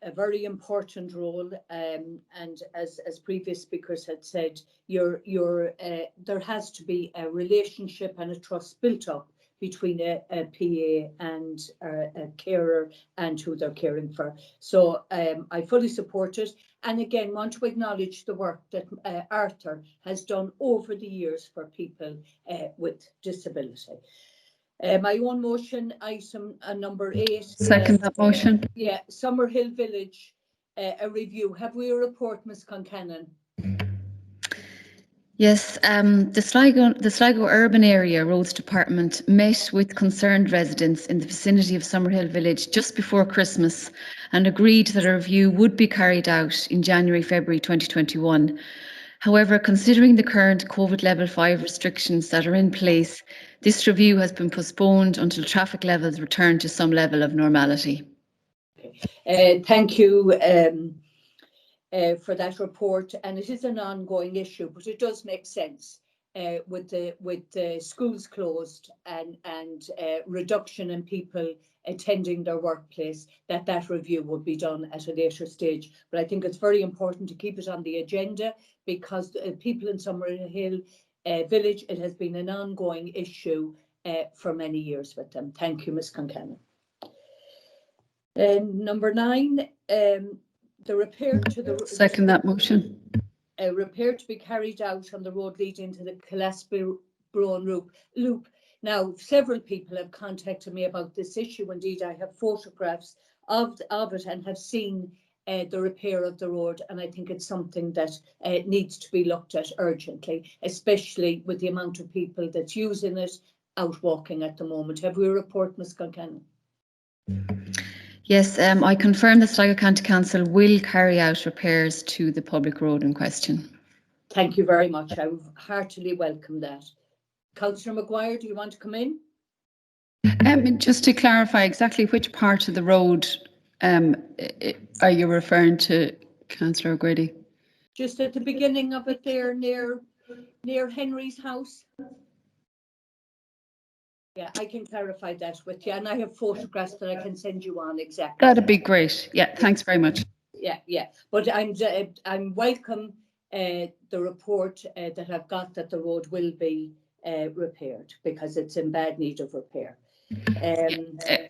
A very important role, and as previous speakers had said, there has to be a relationship and a trust built up between a PA and a carer and who they're caring for. So I fully support it, and again want to acknowledge the work that Arthur has done over the years for people with disability. My own motion, item number 8. Second that motion. Yeah, Summerhill Village, a review. Have we a report, Ms. Concannon? Yes, the Sligo Urban Area Roads Department met with concerned residents in the vicinity of Summerhill Village just before Christmas and agreed that a review would be carried out in January-February 2021. However, considering the current COVID level 5 restrictions that are in place, this review has been postponed until traffic levels return to some level of normality. Thank you for that report, and it is an ongoing issue, but it does make sense with the schools closed and reduction in people attending their workplace, that review would be done at a later stage. But I think it's very important to keep it on the agenda because people in Summerhill Village, it has been an ongoing issue for many years with them. Thank you, Ms. Concannon. Number 9, the repair to the Second that motion. Repair to be carried out on the road leading to the Clasby-Brown loop. Now, several people have contacted me about this issue. Indeed, I have photographs of it and have seen the repair of the road, and I think it's something that needs to be looked at urgently, especially with the amount of people that's using it out walking at the moment. Have we a report, Ms. Concannon? Yes, I confirm that Sligo County Council will carry out repairs to the public road in question. Thank you very much. I would heartily welcome that. Councillor Maguire, do you want to come in? Just to clarify exactly which part of the road are you referring to, Councillor O'Grady? Just at the beginning of it there, near Henry's house. Yeah, I can clarify that with you, and I have photographs that I can send you on exactly. That'd be great. Yeah, thanks very much. Yeah. But I'm welcome the report that I've got that the road will be repaired because it's in bad need of repair.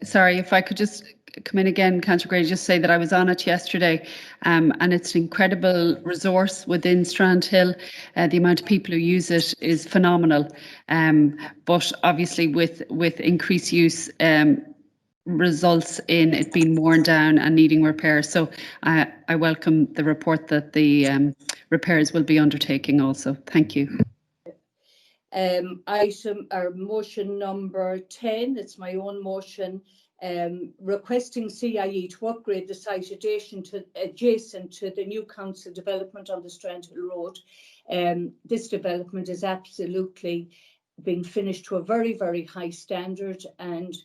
Sorry, if I could just come in again, Councillor Grady, just say that I was on it yesterday, and it's an incredible resource within Strandhill. The amount of people who use it is phenomenal, but obviously with increased use results in it being worn down and needing repair. So I welcome the report that the repairs will be undertaking also. Thank you. Item or motion number 10, it's my own motion, requesting CIE to upgrade the site adjacent to the new council development on the Strandhill Road. This development is absolutely being finished to a very, very high standard, and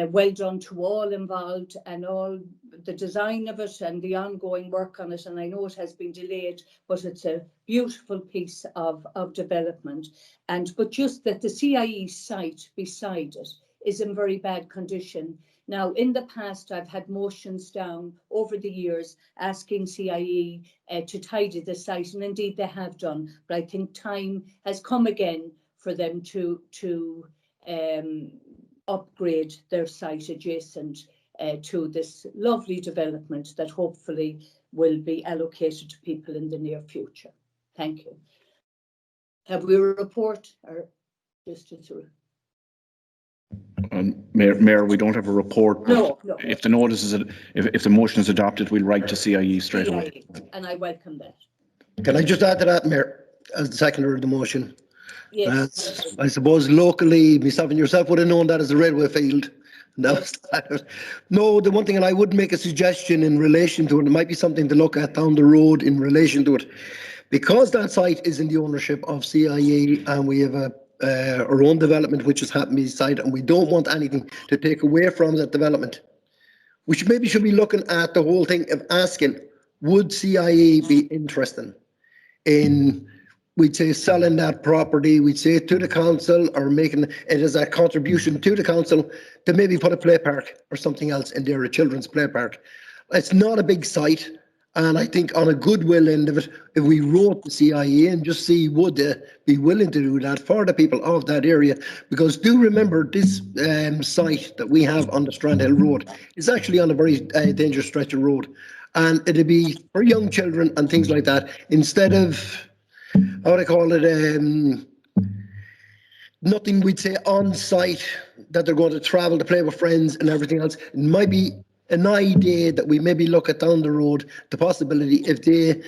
well done to all involved and all the design of it and the ongoing work on it. And I know it has been delayed, but it's a beautiful piece of development. But just that the CIE site beside it is in very bad condition. Now, in the past, I've had motions down over the years asking CIE to tidy the site, and indeed they have done. But I think time has come again for them to upgrade their site adjacent to this lovely development that hopefully will be allocated to people in the near future. Thank you. Have we a report or just through? Mayor, we don't have a report. No. If the notice is, if the motion is adopted, we'll write to CIE straight away. And I welcome that. Can I just add to that, Mayor, as the seconder of the motion? Yes. I suppose locally, myself and yourself would have known that as a railway field. No, the one thing, and I would make a suggestion in relation to it, it might be something to look at down the road in relation to it. Because that site is in the ownership of CIE and we have our own development which is happening beside, and we don't want anything to take away from that development. We should be looking at the whole thing of asking, would CIE be interested in, we'd say, selling that property, we'd say to the council, or making it as a contribution to the council to maybe put a play park or something else in there, a children's play park. It's not a big site, and I think on a goodwill end of it, if we wrote the CIE and just see would they be willing to do that for the people of that area, because do remember this site that we have on the Strandhill Road is actually on a very dangerous stretch of road, and it'd be for young children and things like that, instead of, how would I call it, nothing we'd say on site that they're going to travel to play with friends and everything else. It might be an idea that we maybe look at down the road, the possibility if they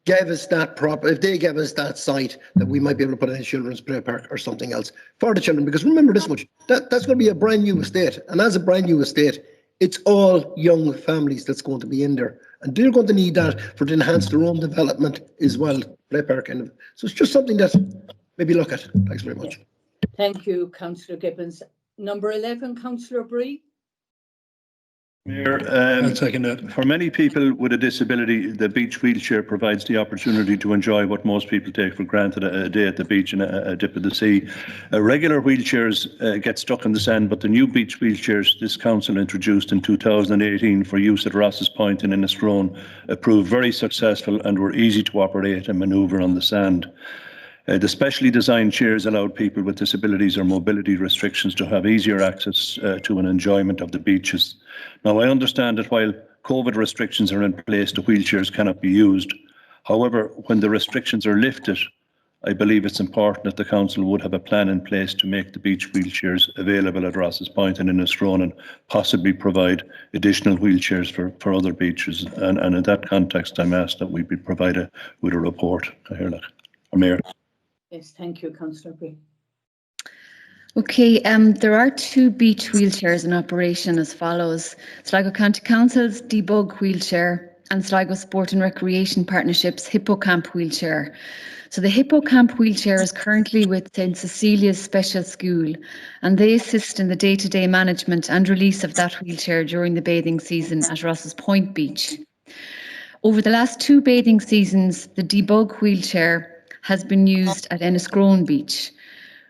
gave us that if they gave us that site, that we might be able to put in a children's play park or something else for the children. Because remember this much, that's going to be a brand new estate, and as a brand new estate, it's all young families that's going to be in there, and they're going to need that for to enhance their own development as well. Play park kind of. So it's just something that maybe look at. Thanks very much. Thank you, Councillor Gibbons. Number 11, Councillor Bree. Mayor, I'll second that. for many people with a disability, the beach wheelchair provides the opportunity to enjoy what most people take for granted, a day at the beach and a dip of the sea. Regular wheelchairs get stuck in the sand, but the new beach wheelchairs this council introduced in 2018 for use at Ross's Point and Inniscrone proved very successful and were easy to operate and manoeuvre on the sand. The specially designed chairs allowed people with disabilities or mobility restrictions to have easier access to an enjoyment of the beaches. Now, I understand that while COVID restrictions are in place, the wheelchairs cannot be used. However, when the restrictions are lifted, I believe it's important that the council would have a plan in place to make the beach wheelchairs available at Ross's Point and Inniscrone, and possibly provide additional wheelchairs for other beaches. And in that context, I'm asked that we be provided with a report. I hear that. Mayor. Yes, thank you, Councillor Bree. Okay, there are 2 beach wheelchairs in operation as follows: Sligo County Council's Debug wheelchair and Sligo Sport and Recreation Partnership's Hippocamp wheelchair. So the Hippocamp wheelchair is currently with St Cecilia's Special School, and they assist in the day-to-day management and release of that wheelchair during the bathing season at Ross's Point Beach. Over the last 2 bathing seasons, the Debug wheelchair has been used at Enniscrone Beach.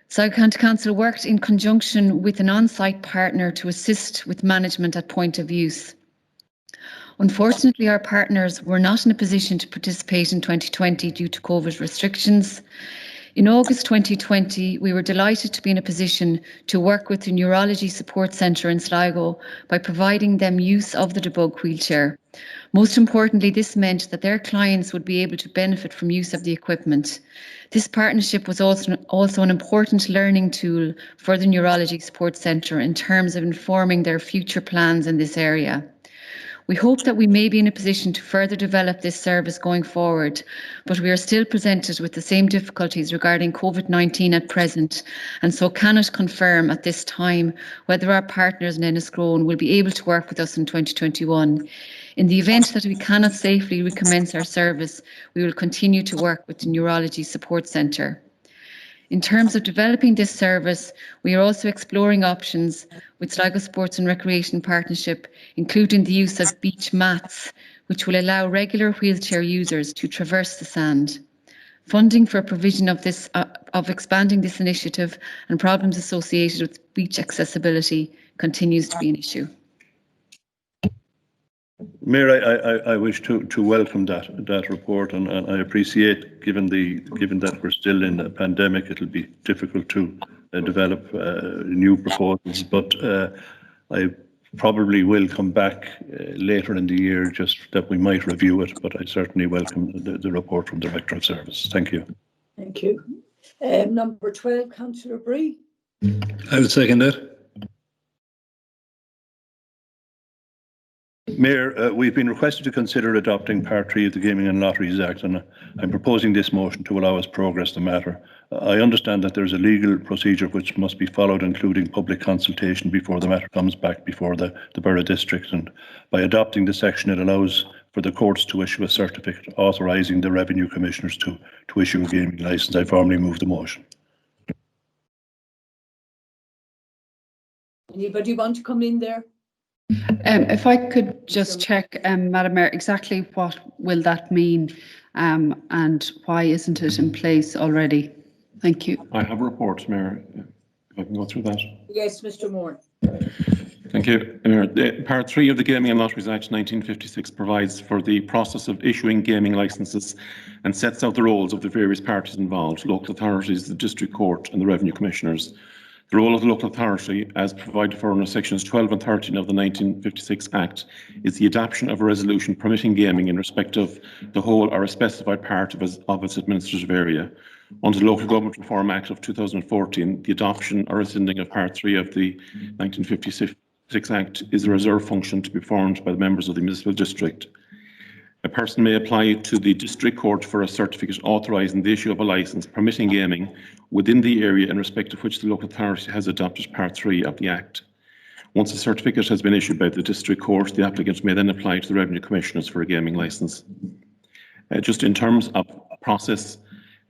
Sligo County Council worked in conjunction with an on-site partner to assist with management at point of use. Unfortunately, our partners were not in a position to participate in 2020 due to COVID restrictions. In August 2020, we were delighted to be in a position to work with the Neurology Support Centre in Sligo by providing them use of the Debug wheelchair. Most importantly, this meant that their clients would be able to benefit from use of the equipment. This partnership was also an important learning tool for the Neurology Support Centre in terms of informing their future plans in this area. We hope that we may be in a position to further develop this service going forward, but we are still presented with the same difficulties regarding COVID-19 at present, and so cannot confirm at this time whether our partners in Enniscrone will be able to work with us in 2021. In the event that we cannot safely recommence our service, we will continue to work with the Neurology Support Centre. In terms of developing this service, we are also exploring options with Sligo Sports and Recreation Partnership, including the use of beach mats, which will allow regular wheelchair users to traverse the sand. Funding for provision of expanding this initiative and problems associated with beach accessibility continues to be an issue. Mayor, I wish to welcome that report, and I appreciate, given that we're still in a pandemic, it'll be difficult to develop new proposals. But I probably will come back later in the year, just that we might review it. But I certainly welcome the report from the Director of Service. Thank you. Thank you. Number 12, Councillor Bree. I will second that. Mayor, we've been requested to consider adopting Part 3 of the Gaming and Lotteries Act, and I'm proposing this motion to allow us progress the matter. I understand that there's a legal procedure which must be followed, including public consultation, before the matter comes back before the Borough District, and by adopting the section, it allows for the courts to issue a certificate authorising the Revenue Commissioners to issue a gaming licence. I formally move the motion. Anybody want to come in there? If I could just check, Madam Mayor, exactly what will that mean and why isn't it in place already? Thank you. I have a report, Mayor, if I can go through that. Yes, Mr. Moore. Thank you, Mayor. Part 3 of the Gaming and Lotteries Act 1956 provides for the process of issuing gaming licences and sets out the roles of the various parties involved: local authorities, the District Court and the Revenue Commissioners. The role of the local authority, as provided for under sections 12 and 13 of the 1956 Act, is the adoption of a resolution permitting gaming in respect of the whole or a specified part of its administrative area. Under the Local Government Reform Act of 2014, the adoption or rescinding of Part 3 of the 1956 Act is a reserve function to be performed by the members of the municipal district. A person may apply to the district court for a certificate authorising the issue of a licence permitting gaming within the area in respect of which the local authority has adopted Part 3 of the Act. Once a certificate has been issued by the district court, the applicant may then apply to the Revenue Commissioners for a gaming licence. Just in terms of process,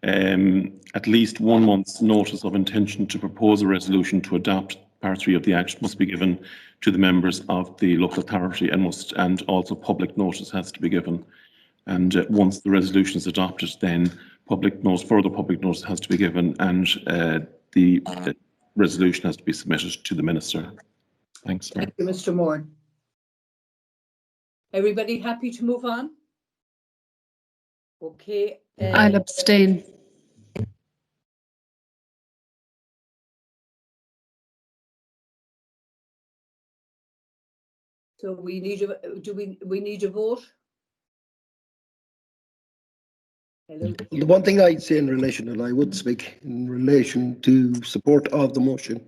at least 1 month's notice of intention to propose a resolution to adopt Part 3 of the Act must be given to the members of the local authority and also public notice has to be given. And once the resolution is adopted, then further public notice has to be given, and the resolution has to be submitted to the Minister. Thanks. Thank you, Mr. Moore. Everybody happy to move on? Okay. I'll abstain. So we need we need a vote? Hello? The one thing I'd say in relation, and I would speak in relation to support of the motion,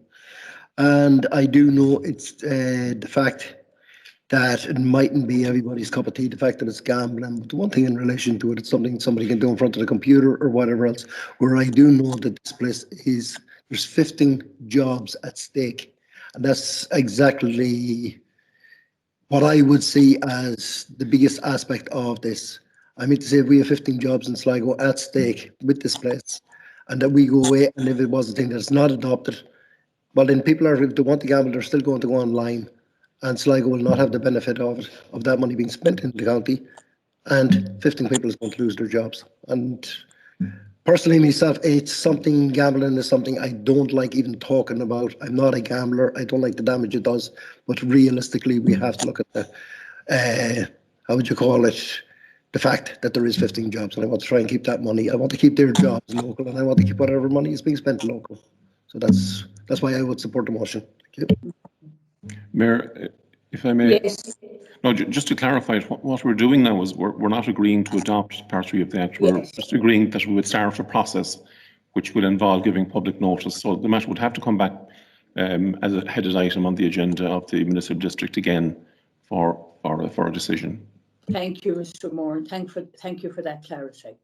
and I do know it's the fact that it mightn't be everybody's cup of tea, the fact that it's gambling, but the one thing in relation to it, it's something somebody can do in front of the computer or whatever else, where I do know that this place is, there's 15 jobs at stake, and that's exactly what I would see as the biggest aspect of this. I mean to say, we have 15 jobs in Sligo at stake with this place, and that we go away, and if it was a thing that's not adopted, well then people are, if they want to gamble, they're still going to go online, and Sligo will not have the benefit of it, of that money being spent in the county, and 15 people is going to lose their jobs. And personally myself, it's something, gambling is something I don't like even talking about. I'm not a gambler, I don't like the damage it does, but realistically we have to look at the, how would you call it, the fact that there is 15 jobs, and I want to try and keep that money. I want to keep their jobs local, and I want to keep whatever money is being spent local. So that's why I would support the motion. Thank you. Mayor, if I may. Yes. No, just to clarify, what we're doing now is we're not agreeing to adopt Part 3 of the Act. We're just agreeing that we would start a process which will involve giving public notice. So the matter would have to come back as a headed item on the agenda of the municipal district again for a decision. Thank you, Mr. Moore, and thank you for that clarity.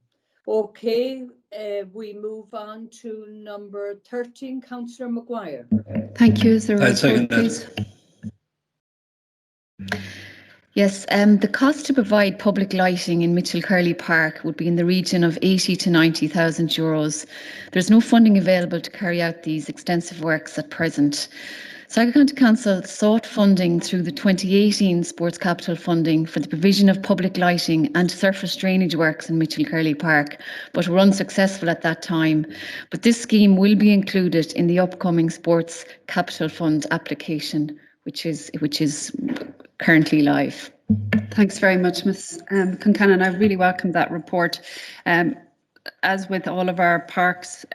Okay, we move on to number 13, Councillor Maguire. Thank you. Is there a I'll second report, please? Yes, the cost to provide public lighting in Mitchell Curley Park would be in the region of 80 to 90,000 euros. There's no funding available to carry out these extensive works at present. Sligo County Council sought funding through the 2018 Sports Capital funding for the provision of public lighting and surface drainage works in Mitchell Curley Park, but were unsuccessful at that time. But this scheme will be included in the upcoming Sports Capital Fund application, which is currently live. Thanks very much, Ms. Concannon. I really welcome that report. As with all of our parks,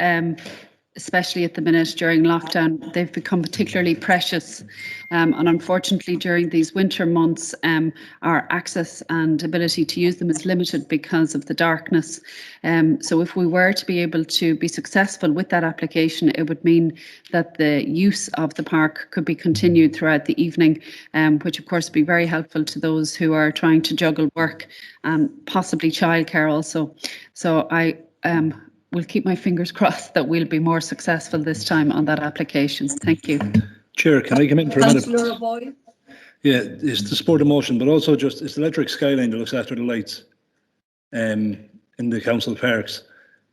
especially at the minute during lockdown, they've become particularly precious. And unfortunately, during these winter months, our access and ability to use them is limited because of the darkness. So if we were to be able to be successful with that application, it would mean that the use of the park could be continued throughout the evening, which of course would be very helpful to those who are trying to juggle work and possibly childcare also. So I will keep my fingers crossed that we'll be more successful this time on that application. Thank you. Chair, can I come in for a minute? Councillor O'Boyle. Yeah, it's to support the motion, but also just it's the Electric Skyline that looks after the lights in the council parks.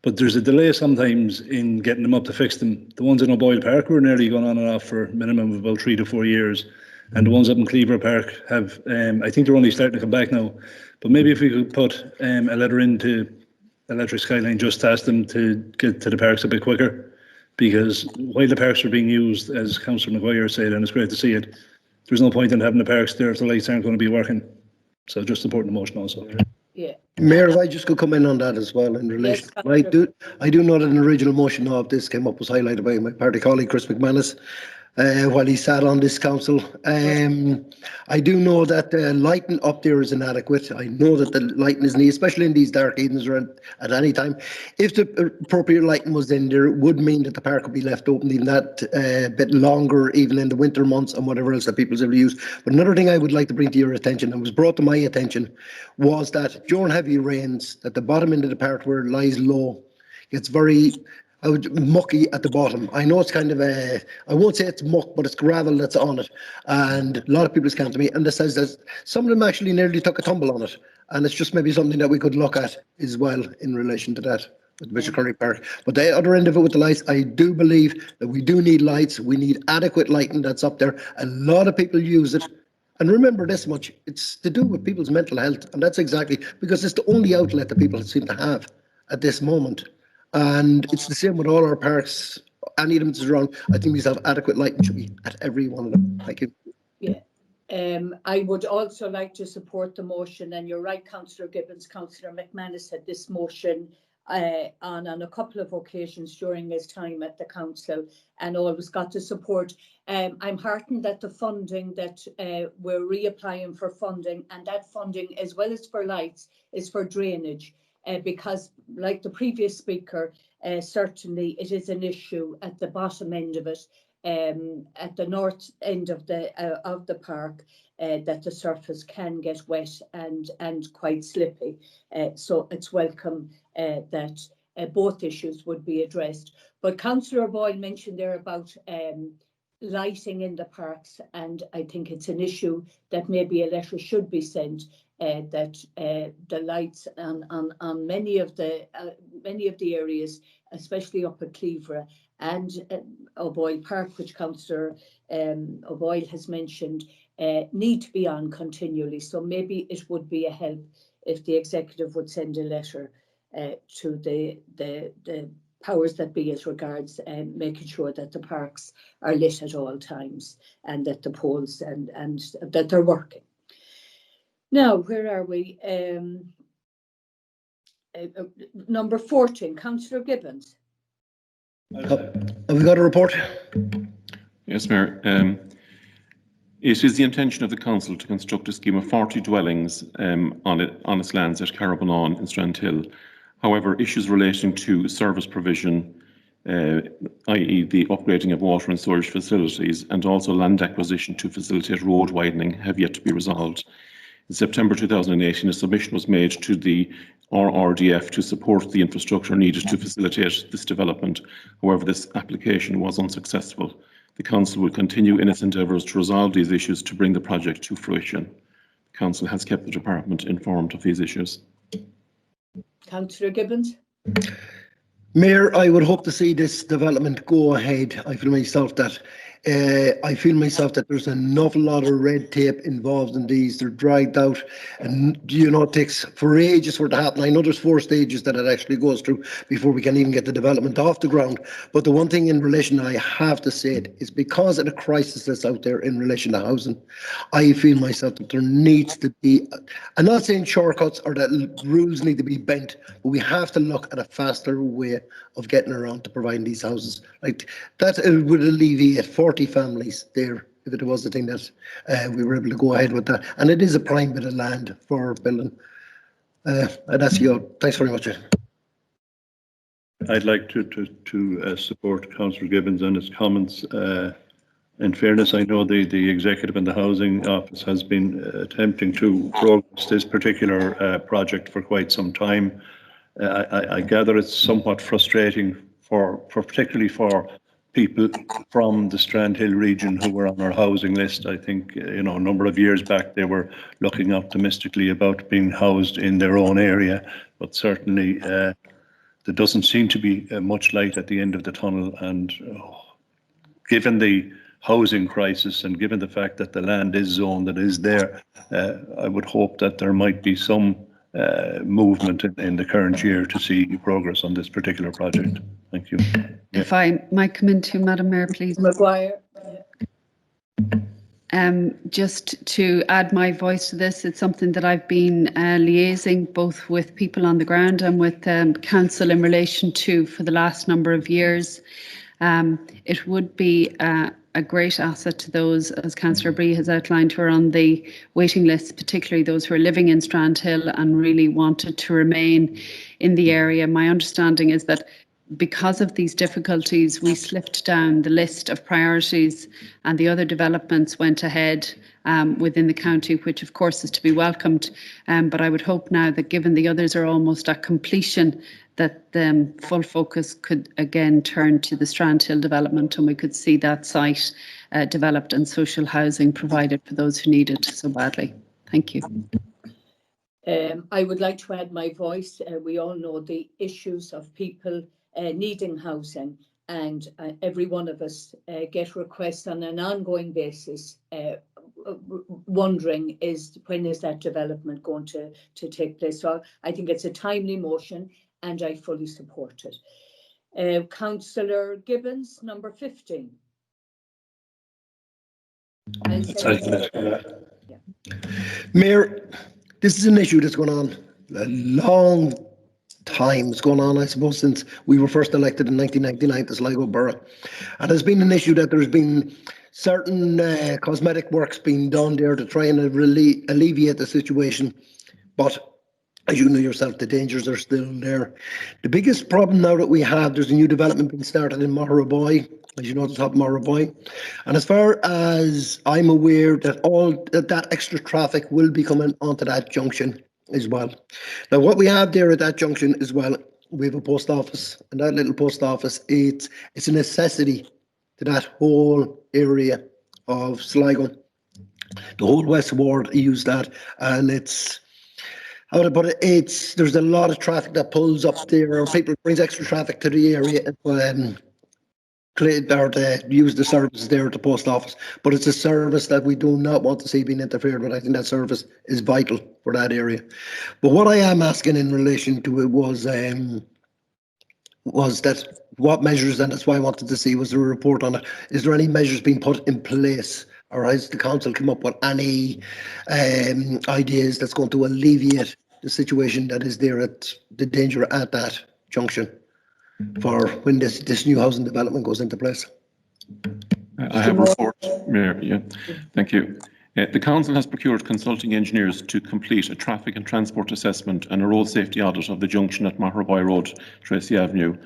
But there's a delay sometimes in getting them up to fix them. The ones in O'Boyle Park were nearly gone on and off for a minimum of about 3 to 4 years. And the ones up in Cleaver Park have, I think they're only starting to come back now. But maybe if we could put a letter into Electric Skyline just to ask them to get to the parks a bit quicker. Because while the parks are being used, as Councillor Maguire said, and it's great to see it, there's no point in having the parks there if the lights aren't going to be working. So just supporting the motion also. Yeah. Mayor, if I just could come in on that as well in relation. Yes, I do know that an original motion of this came up, was highlighted by my party colleague Chris McManus, while he sat on this council. I do know that the lighting up there is inadequate. I know that the lighting is needed, especially in these dark evenings or at any time. If the appropriate lighting was in there, it would mean that the park would be left open even that bit longer, even in the winter months and whatever else that people's able to use. But another thing I would like to bring to your attention, and was brought to my attention, was that during heavy rains, that the bottom end of the park where it lies low, it's very mucky at the bottom. I know it's kind of I won't say it's muck, but it's gravel that's on it. And a lot of people's come to me and they says that some of them actually nearly took a tumble on it. And it's just maybe something that we could look at as well in relation to that with Bishop Curry Park. But the other end of it with the lights, I do believe that we do need lights. We need adequate lighting that's up there. A lot of people use it. And remember this much, it's to do with people's mental health. And that's exactly because it's the only outlet that people seem to have at this moment. And it's the same with all our parks. Any of them is around. I think we have adequate lighting should be at every one of them. Thank you. Yeah. I would also like to support the motion, and you're right, Councillor Gibbons. Councillor McManus had this motion on a couple of occasions during his time at the council, and always got the support. I'm heartened that the funding that we're reapplying for funding, and that funding, as well as for lights, is for drainage. Because, like the previous speaker, certainly it is an issue at the bottom end of it, at the north end of the park, that the surface can get wet and quite slippy. So it's welcome that both issues would be addressed. But Councillor Boyle mentioned there about lighting in the parks, and I think it's an issue that maybe a letter should be sent. That the lights on many of the areas, especially up at Cleaver and O'Boyle Park, which Councillor O'Boyle has mentioned, need to be on continually. So maybe it would be a help if the executive would send a letter to the powers that be as regards making sure that the parks are lit at all times, and that the poles and that they're working. Now, where are we? Number 14, Councillor Gibbons. Have we got a report? Yes, Mayor. It is the intention of the council to construct a scheme of 40 dwellings on its lands at Carribonawn in Strandhill. However, issues relating to service provision, i.e. the upgrading of water and storage facilities, and also land acquisition to facilitate road widening, have yet to be resolved. In September 2018, a submission was made to the RRDF to support the infrastructure needed to facilitate this development. However, this application was unsuccessful. The Council will continue in its endeavours to resolve these issues to bring the project to fruition. The Council has kept the Department informed of these issues. Councillor Gibbons. Mayor, I would hope to see this development go ahead. I feel myself that there's an awful lot of red tape involved in these. They're dragged out, and it takes for ages for it to happen. I know there's 4 stages that it actually goes through before we can even get the development off the ground. But the one thing in relation I have to say it is because of the crisis that's out there in relation to housing, I feel myself that there needs to be, I'm not saying shortcuts or that rules need to be bent, but we have to look at a faster way of getting around to providing these houses. Like that, it would alleviate 40 families there if it was the thing that we were able to go ahead with that. And it is a prime bit of land for building. And that's you. Thanks very much. I'd like to support Councillor Gibbons and his comments. In fairness, I know the executive and the housing office has been attempting to progress this particular project for quite some time. I gather it's somewhat frustrating particularly for people from the Strandhill region who were on our housing list. I think, a number of years back, they were looking optimistically about being housed in their own area, but certainly there doesn't seem to be much light at the end of the tunnel. And given the housing crisis and given the fact that the land is zoned that is there, I would hope that there might be some movement in the current year to see progress on this particular project. Thank you. If I might come into, Madam Mayor, please. Maguire. Just to add my voice to this, it's something that I've been liaising both with people on the ground and with council in relation to for the last number of years. It would be a great asset to those, as Councillor Bree has outlined, who are on the waiting list, particularly those who are living in Strandhill and really wanted to remain in the area. My understanding is that because of these difficulties, we slipped down the list of priorities and the other developments went ahead within the county, which of course is to be welcomed. But I would hope now that, given the others are almost at completion, that the full focus could again turn to the Strandhill development and we could see that site developed and social housing provided for those who need it so badly. Thank you. I would like to add my voice. We all know the issues of people needing housing, and every one of us get requests on an ongoing basis, wondering when is that development going to take place. So I think it's a timely motion and I fully support it. Councillor Gibbons, number 15. Mayor, this is an issue that's going on a long time. It's going on, I suppose, since we were first elected in 1999 to Sligo Borough. And it's been an issue that there's been certain cosmetic works being done there to try and alleviate the situation. But as you know yourself, the dangers are still there. The biggest problem now that we have, there's a new development being started in Borough, as you know, the top of Borough. And as far as I'm aware, that extra traffic will be coming onto that junction as well. Now, what we have there at that junction as well, we have a post office, and that little post office, it's a necessity to that whole area of Sligo. The whole West Ward use that, and it's, how to put it, there's a lot of traffic that pulls up there, or people brings extra traffic to the area to use the services there at the post office. But it's a service that we do not want to see being interfered with. I think that service is vital for that area. But what I am asking in relation to it was that what measures, and that's why I wanted to see, was there a report on it? Is there any measures being put in place, or has the council come up with any ideas that's going to alleviate the situation that is there, at the danger at that junction, for when this new housing development goes into place? I have a report, Mayor. Yeah, thank you. The council has procured consulting engineers to complete a traffic and transport assessment and a road safety audit of the junction at Mahraboy Road, Tracy Avenue,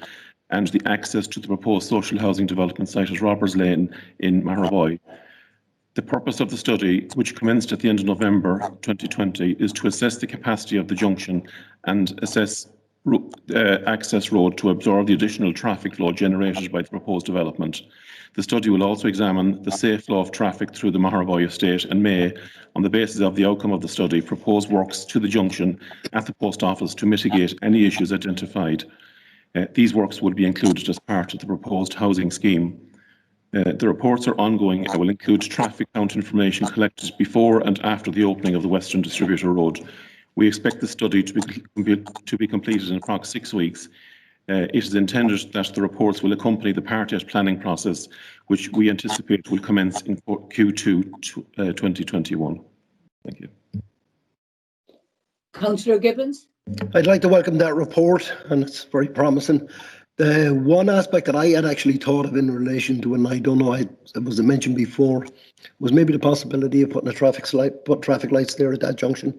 and the access to the proposed social housing development site at Robbers Lane in Mahraboy. The purpose of the study, which commenced at the end of November 2020, is to assess the capacity of the junction and assess access road to absorb the additional traffic flow generated by the proposed development. The study will also examine the safe flow of traffic through the Mahraboy estate and may, on the basis of the outcome of the study, propose works to the junction at the post office to mitigate any issues identified. These works will be included as part of the proposed housing scheme. The reports are ongoing and will include traffic count information collected before and after the opening of the Western Distributor Road. We expect the study to be completed in approximately 6 weeks. It is intended that the reports will accompany the Part-8 planning process, which we anticipate will commence in Q2 2021. Thank you. Councillor Gibbons. I'd like to welcome that report, and it's very promising. The one aspect that I had actually thought of in relation to, and I don't know, it was mentioned before, was maybe the possibility of putting traffic lights there at that junction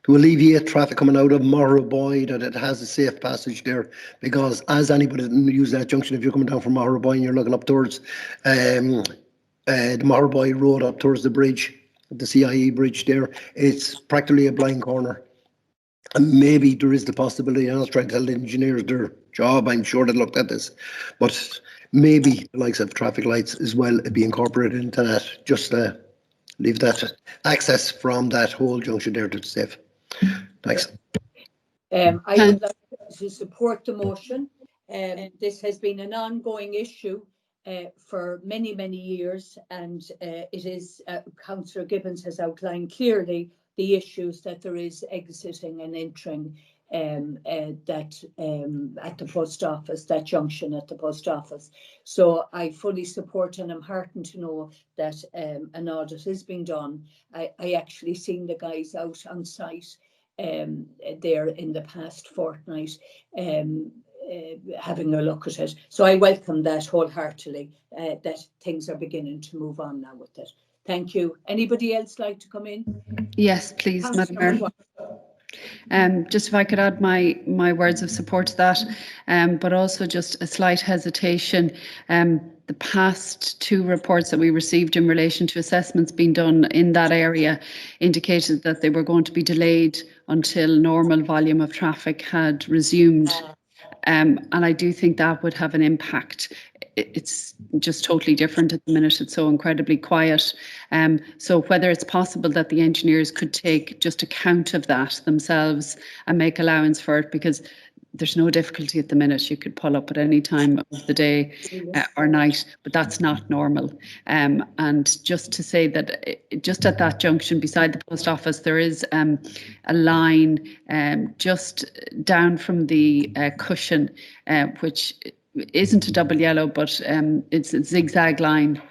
to alleviate traffic coming out of Mahraboy, that it has a safe passage there. Because as anybody that use that junction, if you're coming down from Mahraboy and you're looking up towards the Mahraboy Road, up towards the bridge, the CIE bridge there, it's practically a blind corner. And maybe there is the possibility, I'm not trying to tell the engineers their job, I'm sure they looked at this, but maybe the likes of traffic lights as well be incorporated into that, just leave that access from that whole junction there to safe. Thanks. I would like to support the motion. This has been an ongoing issue for many, many years, and it is, Councillor Gibbons has outlined clearly the issues that there is exiting and entering at the post office, that junction at the post office. So I fully support, and I'm heartened to know that an audit is being done. I actually seen the guys out on site there in the past fortnight. having a look at it. So I welcome that wholeheartedly, that things are beginning to move on now with it. Thank you. Anybody else like to come in? Yes, please, Madam Mayor. Just if I could add my words of support to that, but also just a slight hesitation. The past 2 reports that we received in relation to assessments being done in that area indicated that they were going to be delayed until normal volume of traffic had resumed. And I do think that would have an impact. It's just totally different at the minute. It's so incredibly quiet. So whether it's possible that the engineers could take just account of that themselves and make allowance for it, because there's no difficulty at the minute. You could pull up at any time of the day or night, but that's not normal. And just to say that just at that junction beside the post office, there is a line just down from the cushion, which isn't a double yellow, but it's a zigzag line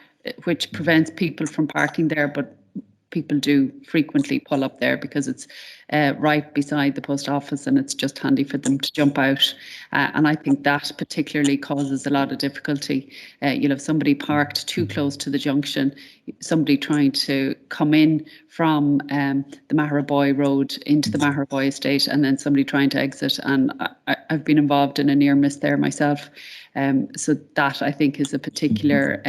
which prevents people from parking there, but people do frequently pull up there because it's right beside the post office and it's just handy for them to jump out. And I think that particularly causes a lot of difficulty. You'll have somebody parked too close to the junction, somebody trying to come in from the Maharaboy Road into the Maharaboy estate, and then somebody trying to exit. And I've been involved in a near miss there myself. So that I think is a particular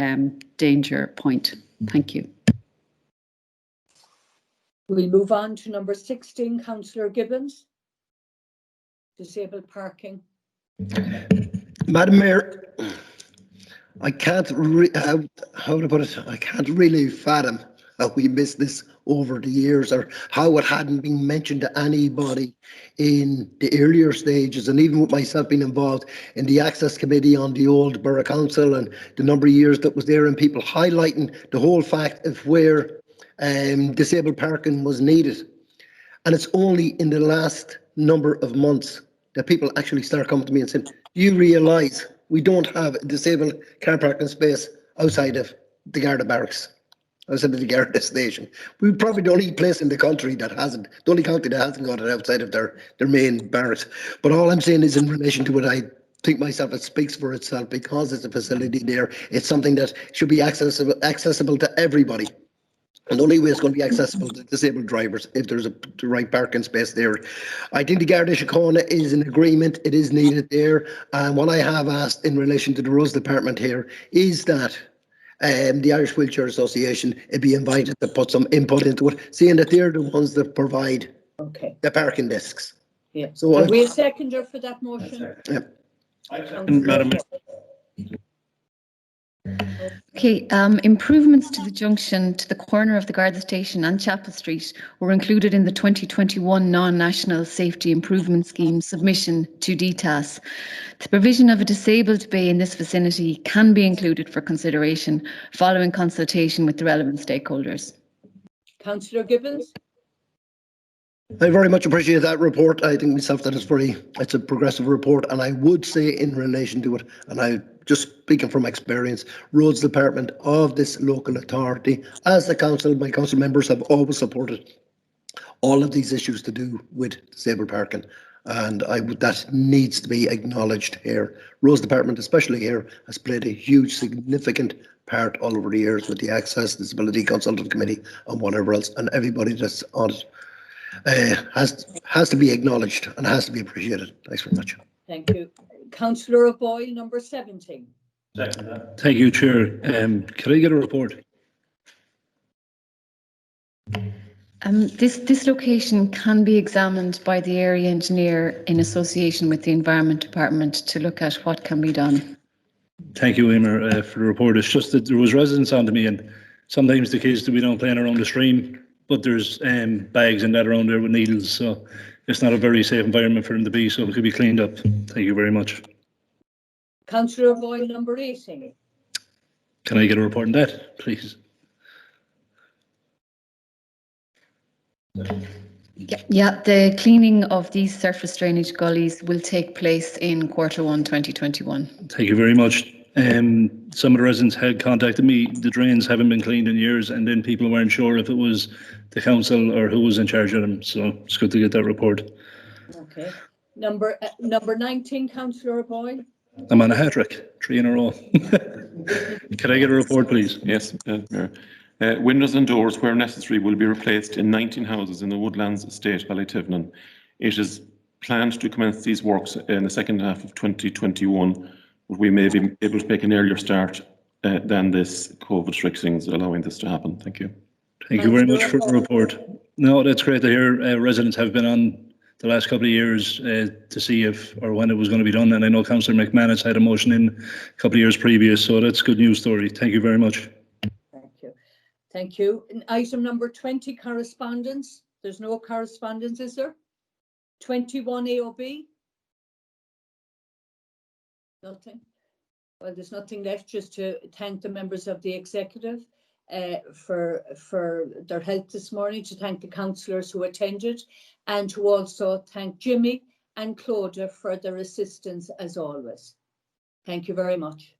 danger point. Thank you. We'll move on to number 16, Councillor Gibbons. Disabled parking. Madam Mayor, I can't how to put it, I can't really fathom how we missed this over the years, or how it hadn't been mentioned to anybody in the earlier stages, and even with myself being involved in the Access Committee on the old Borough Council and the number of years that was there, and people highlighting the whole fact of where disabled parking was needed. And it's only in the last number of months that people actually start coming to me and saying, do you realise we don't have a disabled car parking space outside of the Garda barracks, outside of the Garda station? We're probably the only place in the country that hasn't, the only county that hasn't got it outside of their main barracks. But all I'm saying is, in relation to what I think myself, it speaks for itself, because it's a facility there. It's something that should be accessible to everybody. And the only way it's going to be accessible to disabled drivers if there's the right parking space there. I think the Garda Síochána is in agreement. It is needed there. And what I have asked in relation to the roads department here is that the Irish Wheelchair Association be invited to put some input into it, seeing that they're the ones that provide the parking desks. Yeah. So are we a seconder for that motion? Yeah. Madam Okay, improvements to the junction to the corner of the Garda Station and Chapel Street were included in the 2021 Non-National Safety Improvement Scheme submission to DTAS. The provision of a disabled bay in this vicinity can be included for consideration following consultation with the relevant stakeholders. Councillor Gibbons? I very much appreciate that report. I think myself that it's a progressive report, and I would say in relation to it, and I just speaking from experience, roads department of this local authority, as the council, my council members have always supported all of these issues to do with disabled parking, and that needs to be acknowledged here. Roads department, especially here, has played a huge, significant part all over the years with the Access Disability Consultative Committee and whatever else, and everybody that's on it. Has to be acknowledged and has to be appreciated. Thanks very much. Thank you. Councillor O'Boyle, number 17. Thank you, Chair. Can I get a report? This location can be examined by the area engineer in association with the Environment Department to look at what can be done. Thank you, Emer, for the report. It's just that there was residents on to me, and sometimes the case that we don't plan around the stream, but there's bags and that around there with needles, so it's not a very safe environment for them to be, so it could be cleaned up. Thank you very much. Councillor O'Boyle, number 18. Can I get a report on that, please? Yeah, the cleaning of these surface drainage gullies will take place in Q1 2021. Thank you very much. Some of the residents had contacted me. The drains haven't been cleaned in years, and then people weren't sure if it was the council or who was in charge of them. So it's good to get that report. Okay. Number 19, Councillor Boyle. I'm on a hat trick, 3 in a row. Can I get a report, please? Yes, Mayor. Windows and doors, where necessary, will be replaced in 19 houses in the Woodlands Estate, Ballytivnan. It is planned to commence these works in the second half of 2021, but we may be able to make an earlier start than this COVID restrictions allowing this to happen. Thank you. Thank you very much for the report. No, that's great to hear. Residents have been on the last couple of years to see if or when it was going to be done. And I know Councillor McManus had a motion in a couple of years previous, so that's a good news story. Thank you very much. Thank you. Thank you. Item number 20, correspondence. There's no correspondence, is there? 21 AOB? Nothing. Well, there's nothing left, just to thank the members of the executive for their help this morning, to thank the councillors who attended, and to also thank Jimmy and Claudia for their assistance as always. Thank you very much.